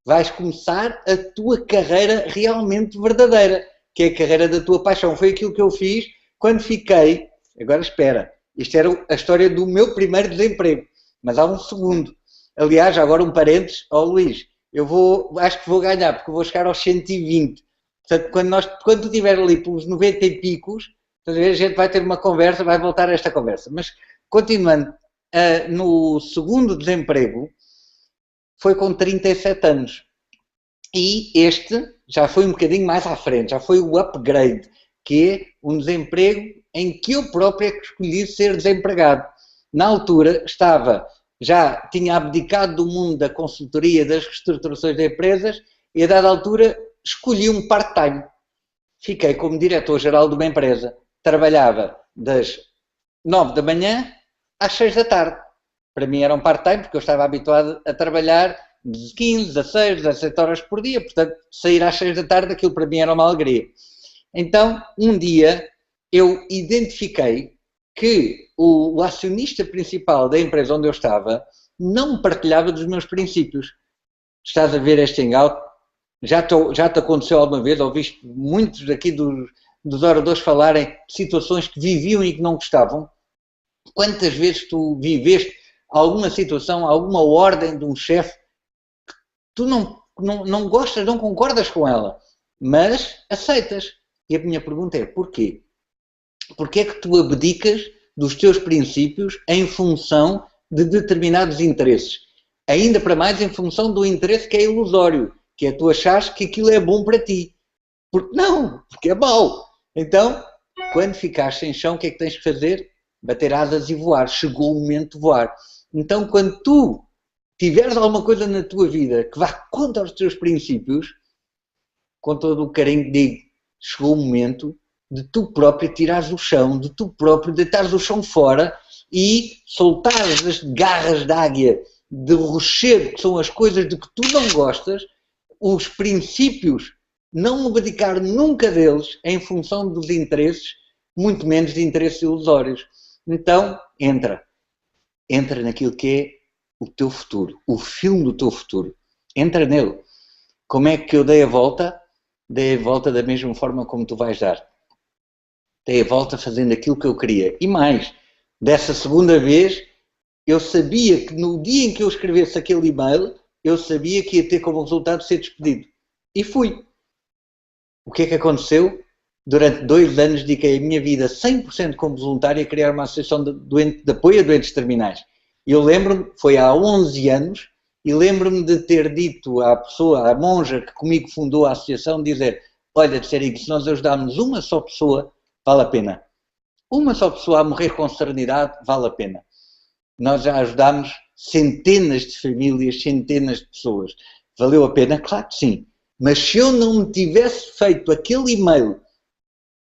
Vais começar a tua carreira realmente verdadeira, que é a carreira da tua paixão. Foi aquilo que eu fiz quando fiquei... Agora espera, isto era a história do meu primeiro desemprego, mas há um segundo. Aliás, agora um parênteses, Luís, acho que vou ganhar, porque eu vou chegar aos 120. Portanto, quando tu estiver ali pelos 90 e picos, a gente vai ter uma conversa, vai voltar a esta conversa. Mas, continuando, no segundo desemprego, foi com 37 anos. E este já foi um bocadinho mais à frente, já foi o upgrade, que é um desemprego em que eu próprio é que escolhi ser desempregado. Na altura já tinha abdicado do mundo da consultoria, das reestruturações de empresas, e a dada altura escolhi um part-time. Fiquei como diretor-geral de uma empresa. Trabalhava das 9 da manhã às 6 da tarde. Para mim era um part-time, porque eu estava habituado a trabalhar de 15, 16, 17 horas por dia, portanto, sair às 6 da tarde, aquilo para mim era uma alegria. Então, um dia, eu identifiquei que o acionista principal da empresa onde eu estava não partilhava dos meus princípios. Estás a ver este hangout? Já te aconteceu alguma vez? Ouviste muitos daqui dos oradores falarem de situações que viviam e que não gostavam? Quantas vezes tu viveste alguma situação, alguma ordem de um chefe que tu não gostas, não concordas com ela, mas aceitas? E a minha pergunta é, porquê? Porquê é que tu abdicas dos teus princípios em função de determinados interesses? Ainda para mais em função do interesse que é ilusório, que é tu achares que aquilo é bom para ti. Porque é mau. Então, quando ficares sem chão, o que é que tens que fazer? Bater asas e voar. Chegou o momento de voar. Então, quando tu tiveres alguma coisa na tua vida que vá contra os teus princípios, com todo o carinho que digo, chegou o momento de tu próprio tirares o chão, de tu próprio deitares o chão fora e soltares as garras de águia, de rochedo, que são as coisas de que tu não gostas, os princípios, não abdicar nunca deles em função dos interesses, muito menos de interesses ilusórios. Então, entra naquilo que é o teu futuro, o filme do teu futuro. Entra nele. Como é que eu dei a volta? Dei a volta da mesma forma como tu vais dar. Dei a volta fazendo aquilo que eu queria. E mais, dessa segunda vez, eu sabia que no dia em que eu escrevesse aquele e-mail, eu sabia que ia ter como resultado ser despedido. E fui. O que é que aconteceu? Durante 2 anos dediquei a minha vida 100% como voluntário a criar uma associação de apoio a doentes terminais. E eu lembro-me, foi há 11 anos, e lembro-me de ter dito à pessoa, à monja que comigo fundou a associação, dizer, olha, Tserigo, se nós ajudarmos uma só pessoa, vale a pena. Uma só pessoa a morrer com serenidade, vale a pena. Nós já ajudámos centenas de famílias, centenas de pessoas. Valeu a pena? Claro que sim. Mas se eu não me tivesse feito aquele e-mail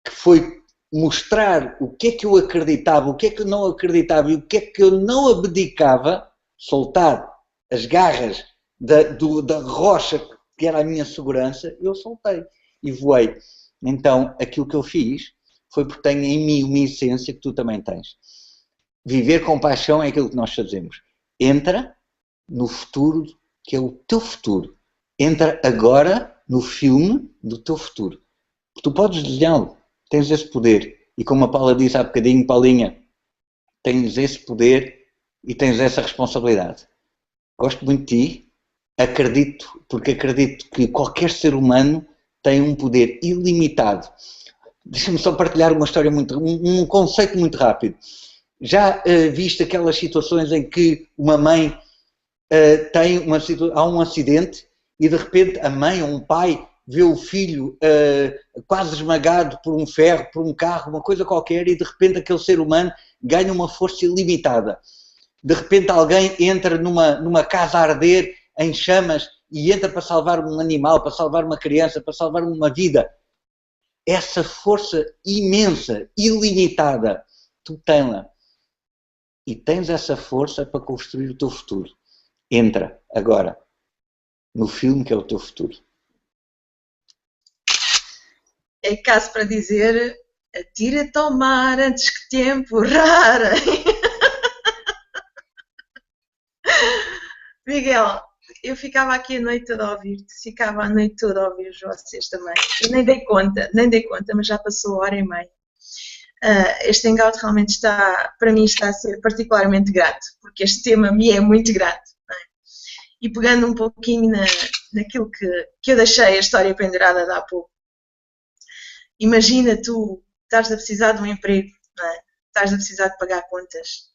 que foi mostrar o que é que eu acreditava, o que é que eu não acreditava e o que é que eu não abdicava, soltar as garras da rocha que era a minha segurança, eu soltei e voei. Então, aquilo que eu fiz foi porque tenho em mim uma essência que tu também tens. Viver com paixão é aquilo que nós fazemos. Entra no futuro, que é o teu futuro. Entra agora no filme do teu futuro. Tu podes desenhá-lo. Tens esse poder. E como a Paula disse há bocadinho, Paulinha, tens esse poder e tens essa responsabilidade. Gosto muito de ti. Acredito, porque acredito que qualquer ser humano tem um poder ilimitado. Deixa-me só partilhar uma história, um conceito muito rápido. Já viste aquelas situações em que uma mãe há um acidente e de repente a mãe ou um pai vê o filho quase esmagado por um ferro, por um carro, uma coisa qualquer, e de repente aquele ser humano ganha uma força ilimitada. De repente alguém entra numa casa a arder, em chamas, e entra para salvar um animal, para salvar uma criança, para salvar uma vida. Essa força imensa, ilimitada, tu tens-la. E tens essa força para construir o teu futuro. Entra agora no filme que é o teu futuro. É caso para dizer, atira-te ao mar antes que te empurrarem. Miguel, eu ficava aqui a noite toda a ouvir-te, ficava a noite toda a ouvir vocês também. Eu nem dei conta, mas já passou hora e meia. Este hangout realmente está, para mim, está a ser particularmente grato, porque este tema me é muito grato. Não é? E pegando um pouquinho naquilo que eu deixei a história pendurada de há pouco, imagina tu estás a precisar de um emprego, não é? Estás a precisar de pagar contas,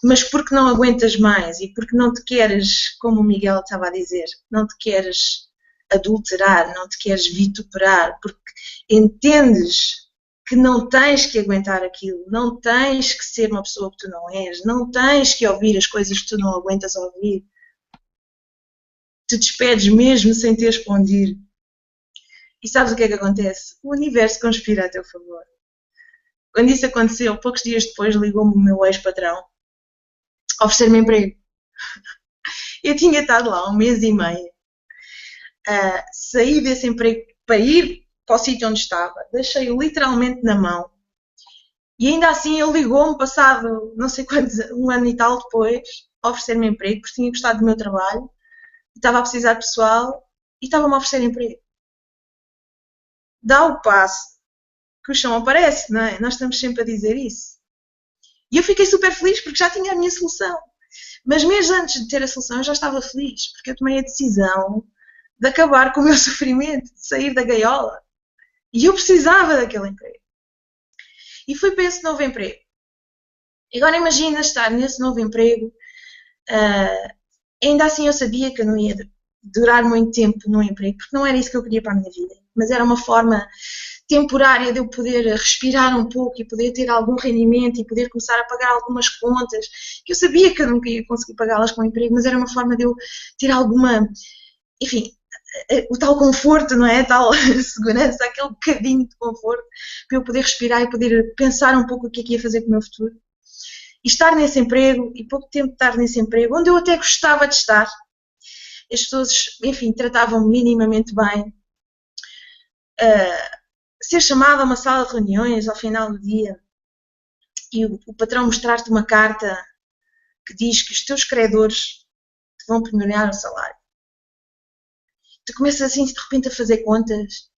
mas porque não aguentas mais e porque não te queres, como o Miguel estava a dizer, não te queres adulterar, não te queres vituperar, porque entendes que não tens que aguentar aquilo, não tens que ser uma pessoa que tu não és, não tens que ouvir as coisas que tu não aguentas ouvir. Te despedes mesmo sem teres para onde ir. E sabes o que é que acontece? O universo conspira a teu favor. Quando isso aconteceu, poucos dias depois ligou-me o meu ex-patrão a oferecer-me emprego. Eu tinha estado lá 1 mês e meio. Saí desse emprego para ir para o sítio onde estava. Deixei-o literalmente na mão. E ainda assim ele ligou-me passado não sei quantos, 1 ano e tal depois, a oferecer-me emprego, porque tinha gostado do meu trabalho, estava a precisar de pessoal e estava-me a oferecer emprego. Dá o passo que o chão aparece, não é? Nós estamos sempre a dizer isso. E eu fiquei super feliz porque já tinha a minha solução. Mas mesmo antes de ter a solução eu já estava feliz, porque eu tomei a decisão de acabar com o meu sofrimento, de sair da gaiola. E eu precisava daquele emprego. E fui para esse novo emprego. Agora imagina estar nesse novo emprego, ainda assim eu sabia que eu não ia durar muito tempo no emprego, porque não era isso que eu queria para a minha vida, mas era uma forma temporária de eu poder respirar um pouco e poder ter algum rendimento e poder começar a pagar algumas contas, que eu sabia que eu nunca ia conseguir pagá-las com o emprego, mas era uma forma de eu ter alguma, enfim, o tal conforto, não é? A tal segurança, aquele bocadinho de conforto, para eu poder respirar e poder pensar um pouco o que é que ia fazer com o meu futuro. E estar nesse emprego, e pouco tempo de estar nesse emprego, onde eu até gostava de estar. As pessoas, enfim, tratavam-me minimamente bem. Ser chamada a uma sala de reuniões ao final do dia e o patrão mostrar-te uma carta que diz que os teus credores te vão penhorar o salário. Tu começas assim de repente a fazer contas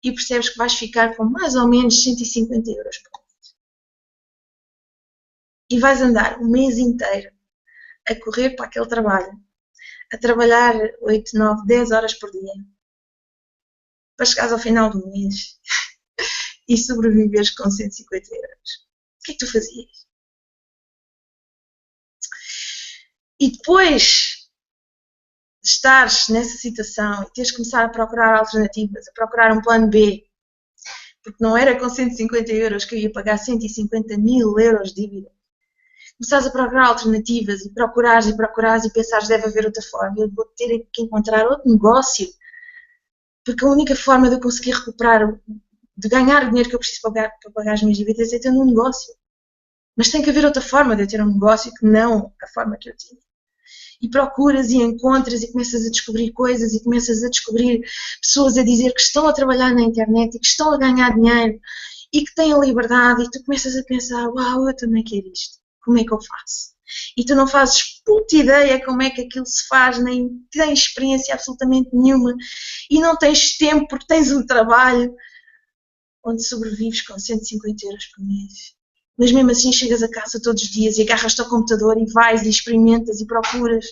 e percebes que vais ficar com mais ou menos 150 euros por mês. E vais andar 1 mês inteiro a correr para aquele trabalho, a trabalhar 8, 9, 10 horas por dia, para chegares ao final do mês e sobreviveres com 150 euros. O que é que tu fazias? E depois de estares nessa situação e teres de começar a procurar alternativas, a procurar um plano B, porque não era com 150 euros que eu ia pagar 150 mil euros de dívida. Começares a procurar alternativas e procurares e pensares deve haver outra forma, eu vou ter que encontrar outro negócio, porque a única forma de eu conseguir recuperar, de ganhar o dinheiro que eu preciso para pagar as minhas dívidas é ter um negócio. Mas tem que haver outra forma de eu ter um negócio que não a forma que eu tinha. E procuras e encontras e começas a descobrir coisas e começas a descobrir pessoas a dizer que estão a trabalhar na internet e que estão a ganhar dinheiro e que têm a liberdade e tu começas a pensar, uau, eu também quero isto, como é que eu faço? E tu não fazes puta ideia como é que aquilo se faz, nem tens experiência absolutamente nenhuma e não tens tempo porque tens um trabalho onde sobrevives com 150 euros por mês. Mas mesmo assim chegas a casa todos os dias e agarras-te ao computador e vais e experimentas e procuras.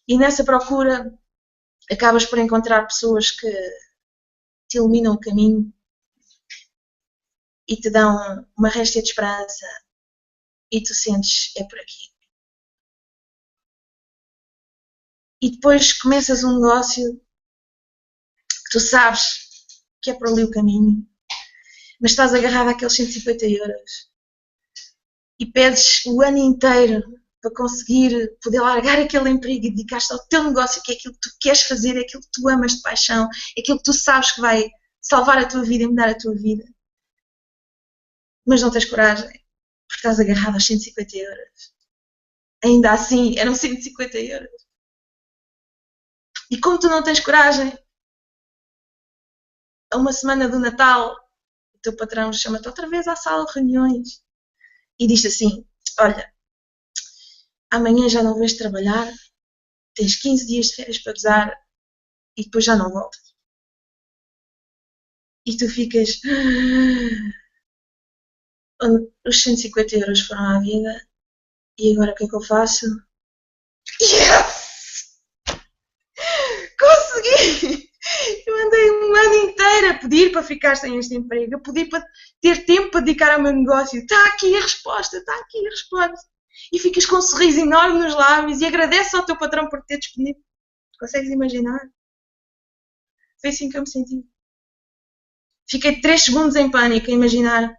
E nessa procura acabas por encontrar pessoas que te iluminam o caminho e te dão uma réstia de esperança e tu sentes, é por aqui. e depois começas um negócio que tu sabes que é por ali o caminho, mas estás agarrado àqueles 150 euros e pedes o ano inteiro para conseguir poder largar aquele emprego e dedicar-te ao teu negócio, que é aquilo que tu queres fazer, é aquilo que tu amas de paixão, é aquilo que tu sabes que vai salvar a tua vida e mudar a tua vida. Mas não tens coragem, porque estás agarrado aos 150 euros. Ainda assim, eram 150 euros. E como tu não tens coragem, a uma semana do Natal, o teu patrão chama-te outra vez à sala de reuniões e diz assim: olha, amanhã já não vais trabalhar, tens 15 dias de férias para gozar e depois já não voltas. E tu ficas... Os 150 euros foram à vida e agora o que é que eu faço? Yes! Consegui! Eu andei um ano inteiro a pedir para ficar sem este emprego, a pedir para ter tempo para dedicar ao meu negócio. Está aqui a resposta, está aqui a resposta. E ficas com um sorriso enorme nos lábios e agradeces ao teu patrão por ter despedido. Consegues imaginar? Foi assim que eu me senti. Fiquei 3 segundos em pânico a imaginar o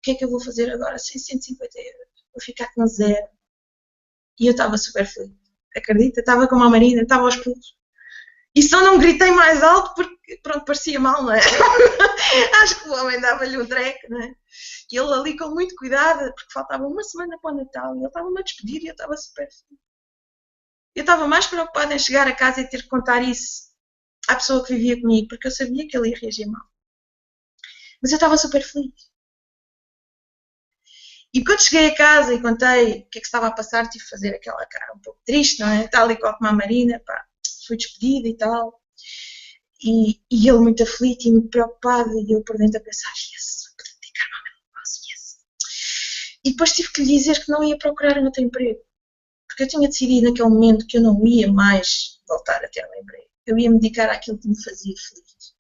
que é que eu vou fazer agora sem 150 euros. Vou ficar com zero. E eu estava super feliz. Acredita? Estava com uma marina, estava aos pulos. E só não gritei mais alto porque, pronto, parecia mal, não é? Acho que o homem dava-lhe um treco, não é? E ele ali com muito cuidado, porque faltava uma semana para o Natal, e ele estava-me a despedir e eu estava super feliz. Eu estava mais preocupada em chegar a casa e ter que contar isso à pessoa que vivia comigo, porque eu sabia que ele ia reagir mal. Mas eu estava super feliz. E quando cheguei a casa e contei o que é que estava a passar, tive que fazer aquela cara um pouco triste, não é? Tal e qual como a Marina, pá, fui despedida e tal. E ele muito aflito e muito preocupado, e eu por dentro a pensar, yes, vou dedicar-me ao meu negócio, yes. E depois tive que lhe dizer que não ia procurar um outro emprego. Porque eu tinha decidido naquele momento que eu não ia mais voltar a ter um emprego. Eu ia me dedicar àquilo que me fazia feliz.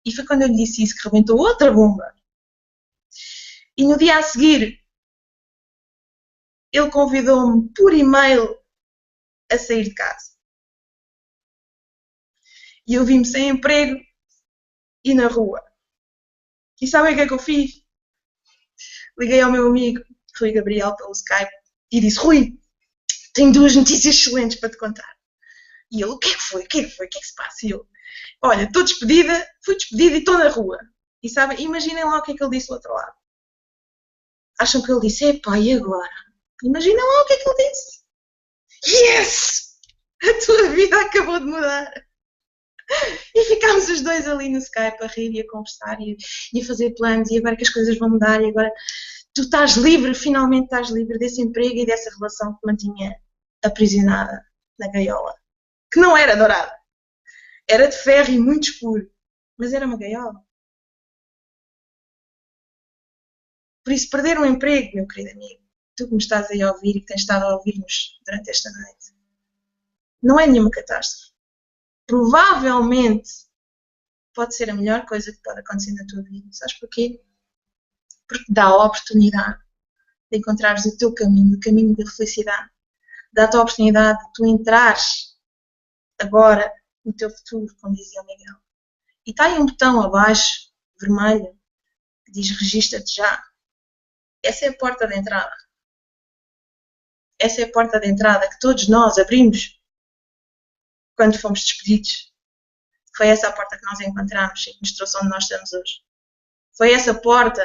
E foi quando eu lhe disse isso que rebentou outra bomba. E no dia a seguir, ele convidou-me por e-mail a sair de casa. E eu vi-me sem emprego e na rua. E sabem o que é que eu fiz? Liguei ao meu amigo, Rui Gabriel, pelo Skype, e disse: Rui, tenho 2 notícias excelentes para te contar. E ele: o que é que foi? O que é que foi? O que é que se passa? E eu: olha, estou despedida, fui despedida e estou na rua. E sabem, imaginem lá o que é que ele disse do outro lado. Acham que ele disse: epá, e agora? Imaginem lá o que é que ele disse. Yes! A tua vida acabou de mudar. E ficámos os dois ali no Skype a rir e a conversar e a fazer planos, e agora que as coisas vão mudar e agora tu estás livre, finalmente estás livre desse emprego e dessa relação que te mantinha aprisionada na gaiola. Que não era dourada. Era de ferro e muito escuro. Mas era uma gaiola. Por isso, perder um emprego, meu querido amigo, tu que me estás aí a ouvir e que tens estado a ouvir-nos durante esta noite, não é nenhuma catástrofe. Provavelmente pode ser a melhor coisa que pode acontecer na tua vida. Sabes porquê? Porque dá a oportunidade de encontrares o teu caminho, o caminho da felicidade. Dá-te a oportunidade de tu entrares agora no teu futuro, como dizia o Miguel. E está aí um botão abaixo, vermelho, que diz registra-te já. Essa é a porta de entrada. Essa é a porta de entrada que todos nós abrimos quando fomos despedidos. Foi essa a porta que nós encontramos e que nos trouxe onde nós estamos hoje. Foi essa porta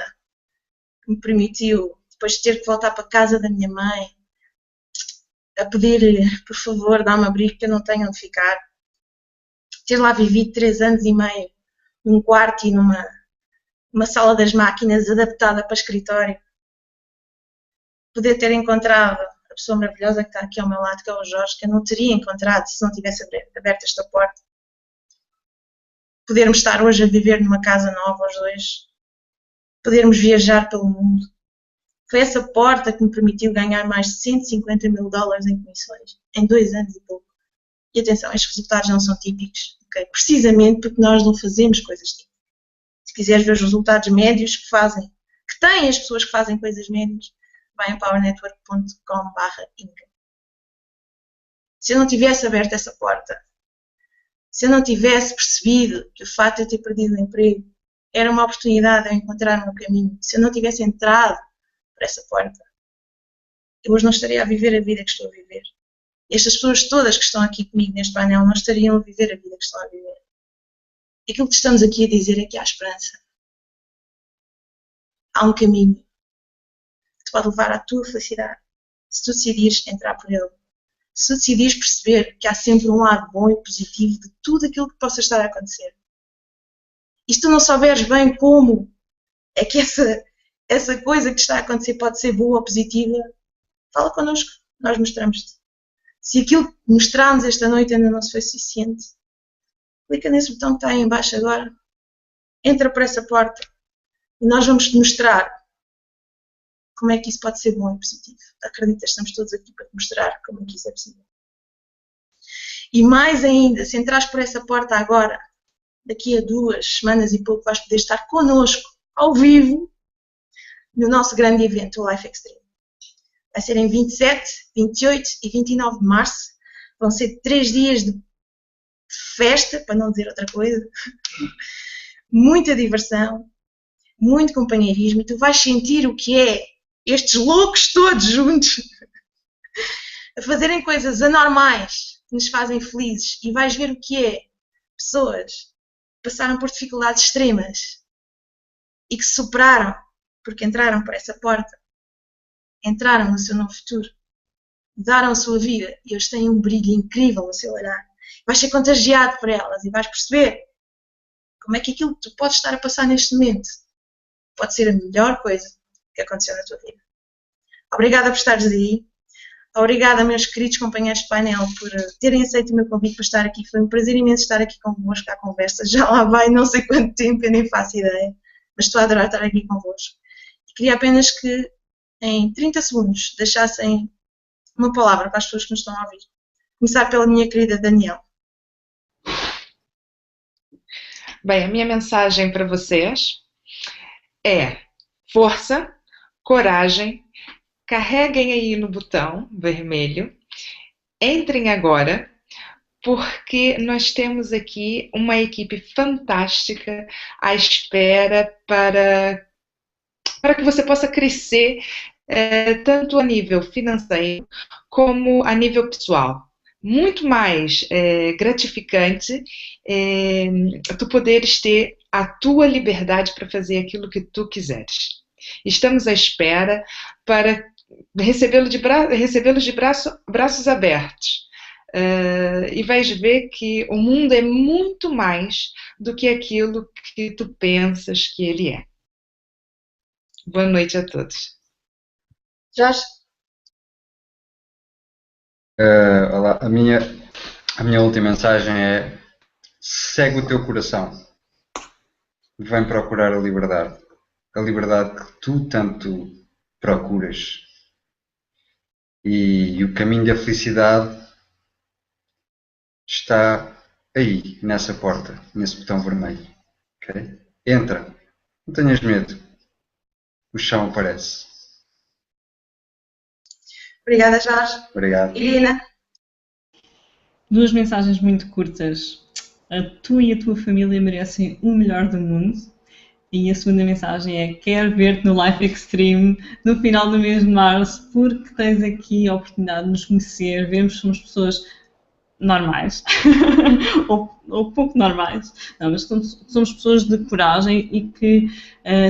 que me permitiu, depois de ter que voltar para a casa da minha mãe, a pedir-lhe, por favor, dá-me abrigo que eu não tenho onde ficar. Ter lá vivido 3 anos e meio num quarto e numa sala das máquinas adaptada para escritório. Poder ter encontrado a pessoa maravilhosa que está aqui ao meu lado, que é o Jorge, que eu não teria encontrado se não tivesse aberto esta porta. Podermos estar hoje a viver numa casa nova, os dois. Podermos viajar pelo mundo. Foi essa porta que me permitiu ganhar mais de 150 mil dólares em comissões, em 2 anos e pouco. E atenção, estes resultados não são típicos, okay? Precisamente porque nós não fazemos coisas típicas. Se quiseres ver os resultados médios que têm as pessoas que fazem coisas médias, vai em powernetwork.com/inca. se eu não tivesse aberto essa porta, se eu não tivesse percebido que o facto de eu ter perdido o emprego era uma oportunidade de eu encontrar o meu caminho, se eu não tivesse entrado por essa porta, eu hoje não estaria a viver a vida que estou a viver. Estas pessoas todas que estão aqui comigo neste painel não estariam a viver a vida que estão a viver. Aquilo que estamos aqui a dizer é que há esperança. Há um caminho que te pode levar à tua felicidade, se tu decidires entrar por ele. Se tu decidires perceber que há sempre um lado bom e positivo de tudo aquilo que possa estar a acontecer. E se tu não souberes bem como é que essa coisa que te está a acontecer pode ser boa ou positiva, fala connosco, nós mostramos-te. Se aquilo que mostramos esta noite ainda não se foi suficiente, clica nesse botão que está aí em baixo agora, entra por essa porta e nós vamos te mostrar como é que isso pode ser bom e positivo. Acredita, estamos todos aqui para te mostrar como é que isso é possível. E mais ainda, se entrares por essa porta agora, daqui a 2 semanas e pouco vais poder estar connosco, ao vivo, no nosso grande evento, o Life Extreme. Vai ser em 27, 28 e 29 de março. Vão ser 3 dias de festa, para não dizer outra coisa. Muita diversão, muito companheirismo. E tu vais sentir o que é estes loucos todos juntos a fazerem coisas anormais que nos fazem felizes. E vais ver o que é pessoas que passaram por dificuldades extremas e que se superaram porque entraram por essa porta. Entraram no seu novo futuro, mudaram a sua vida e eles têm um brilho incrível no seu olhar. Vais ser contagiado por elas e vais perceber como é que aquilo que tu podes estar a passar neste momento pode ser a melhor coisa que aconteceu na tua vida. Obrigada por estares aí. Obrigada, meus queridos companheiros de painel, por terem aceito o meu convite para estar aqui. Foi um prazer imenso estar aqui convosco à conversa. Já lá vai não sei quanto tempo, eu nem faço ideia, mas estou a adorar estar aqui convosco. E queria apenas que em 30 segundos deixassem uma palavra para as pessoas que nos estão a ouvir. Começar pela minha querida Daniela. Bem, a minha mensagem para vocês é força, coragem, carreguem aí no botão vermelho, entrem agora, porque nós temos aqui uma equipe fantástica à espera para que você possa crescer tanto a nível financeiro como a nível pessoal. Muito mais gratificante tu poderes ter a tua liberdade para fazer aquilo que tu quiseres. Estamos à espera para recebê-los de braços abertos. E vais ver que o mundo é muito mais do que aquilo que tu pensas que ele é. Boa noite a todos. Jorge? Olá, a minha última mensagem é: segue o teu coração, vem procurar a liberdade que tu tanto procuras, e o caminho da felicidade está aí, nessa porta, nesse botão vermelho, ok? Entra, não tenhas medo, o chão aparece. Obrigada, Jorge. Obrigado. Irina? 2 mensagens muito curtas. Tu e a tua família merecem o melhor do mundo. E a segunda mensagem é: quero ver-te no Life Extreme no final do mês de março, porque tens aqui a oportunidade de nos conhecer, vermos que somos pessoas normais, ou pouco normais, não, mas somos pessoas de coragem e que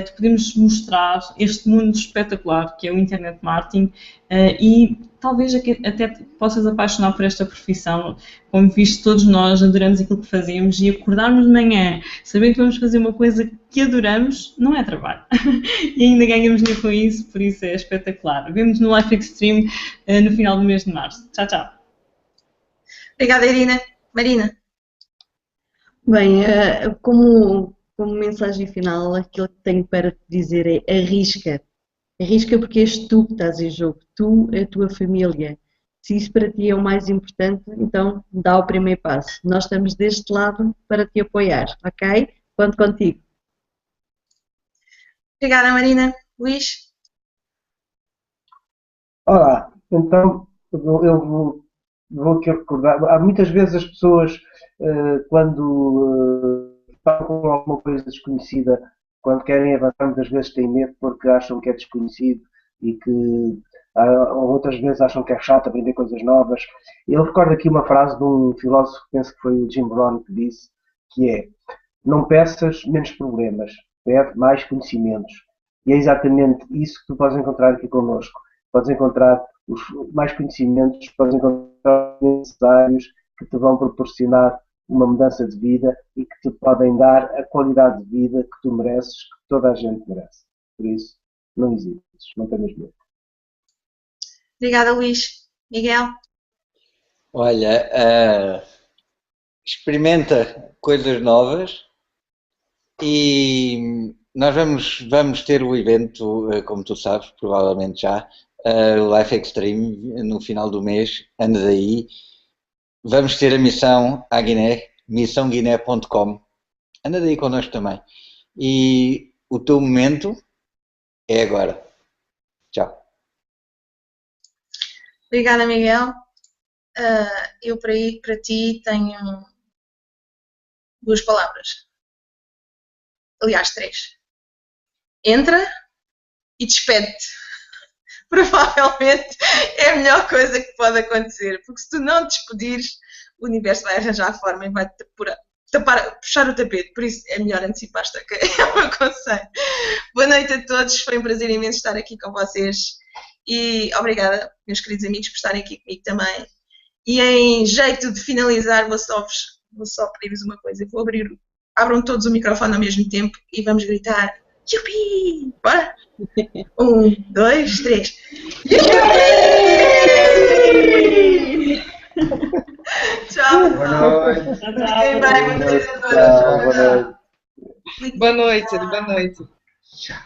te podemos mostrar este mundo espetacular que é o Internet Marketing, e talvez até te possas apaixonar por esta profissão. Como viste, todos nós adoramos aquilo que fazemos, e acordarmos de manhã sabendo que vamos fazer uma coisa que adoramos não é trabalho. E ainda ganhamos dinheiro com isso, por isso é espetacular. Vemo-nos no Life Extreme no final do mês de março. Tchau, tchau. Obrigada, Irina. Marina? Bem, como mensagem final, aquilo que tenho para te dizer é: arrisca. Arrisca, porque és tu que estás em jogo, tu, a tua família. Se isso para ti é o mais importante, então dá o primeiro passo. Nós estamos deste lado para te apoiar, ok? Conto contigo. Obrigada, Marina. Luís? Olá, então eu vou vou aqui recordar, há muitas vezes as pessoas, quando falam com alguma coisa desconhecida, quando querem avançar, muitas vezes têm medo porque acham que é desconhecido e que outras vezes acham que é chato aprender coisas novas. Eu recordo aqui uma frase de um filósofo, penso que foi o Jim Rohn, que disse, que é: não peças menos problemas, pede mais conhecimentos. E é exatamente isso que tu podes encontrar aqui connosco. Podes encontrar os mais conhecimentos, podes encontrar os necessários que te vão proporcionar uma mudança de vida e que te podem dar a qualidade de vida que tu mereces, que toda a gente merece. Por isso, não hesites, não tenhas medo. Obrigada, Luís. Miguel? Olha, experimenta coisas novas e nós vamos ter o evento, como tu sabes, provavelmente já, o Life Extreme, no final do mês, anda daí. Vamos ter a missão à Guiné, missãoguiné.com. Anda daí connosco também. E o teu momento é agora. Tchau. Obrigada, Miguel. Eu para ti tenho 2 palavras. Aliás, 3. Entra e despede-te. Provavelmente é a melhor coisa que pode acontecer, porque se tu não te despedires, o universo vai arranjar a forma e vai-te puxar o tapete. Por isso é melhor antecipar-te, ok? É o meu conselho. Boa noite a todos, foi um prazer imenso estar aqui com vocês e obrigada, meus queridos amigos, por estarem aqui comigo também. E em jeito de finalizar, vou só pedir-vos uma coisa. Abram todos o microfone ao mesmo tempo e vamos gritar Yupi! Bora? 1, 2, 3. Yupi! Tchau. Boa noite. Fiquem bem, boa noite a todos. Boa noite. Boa noite, boa noite. Tchau.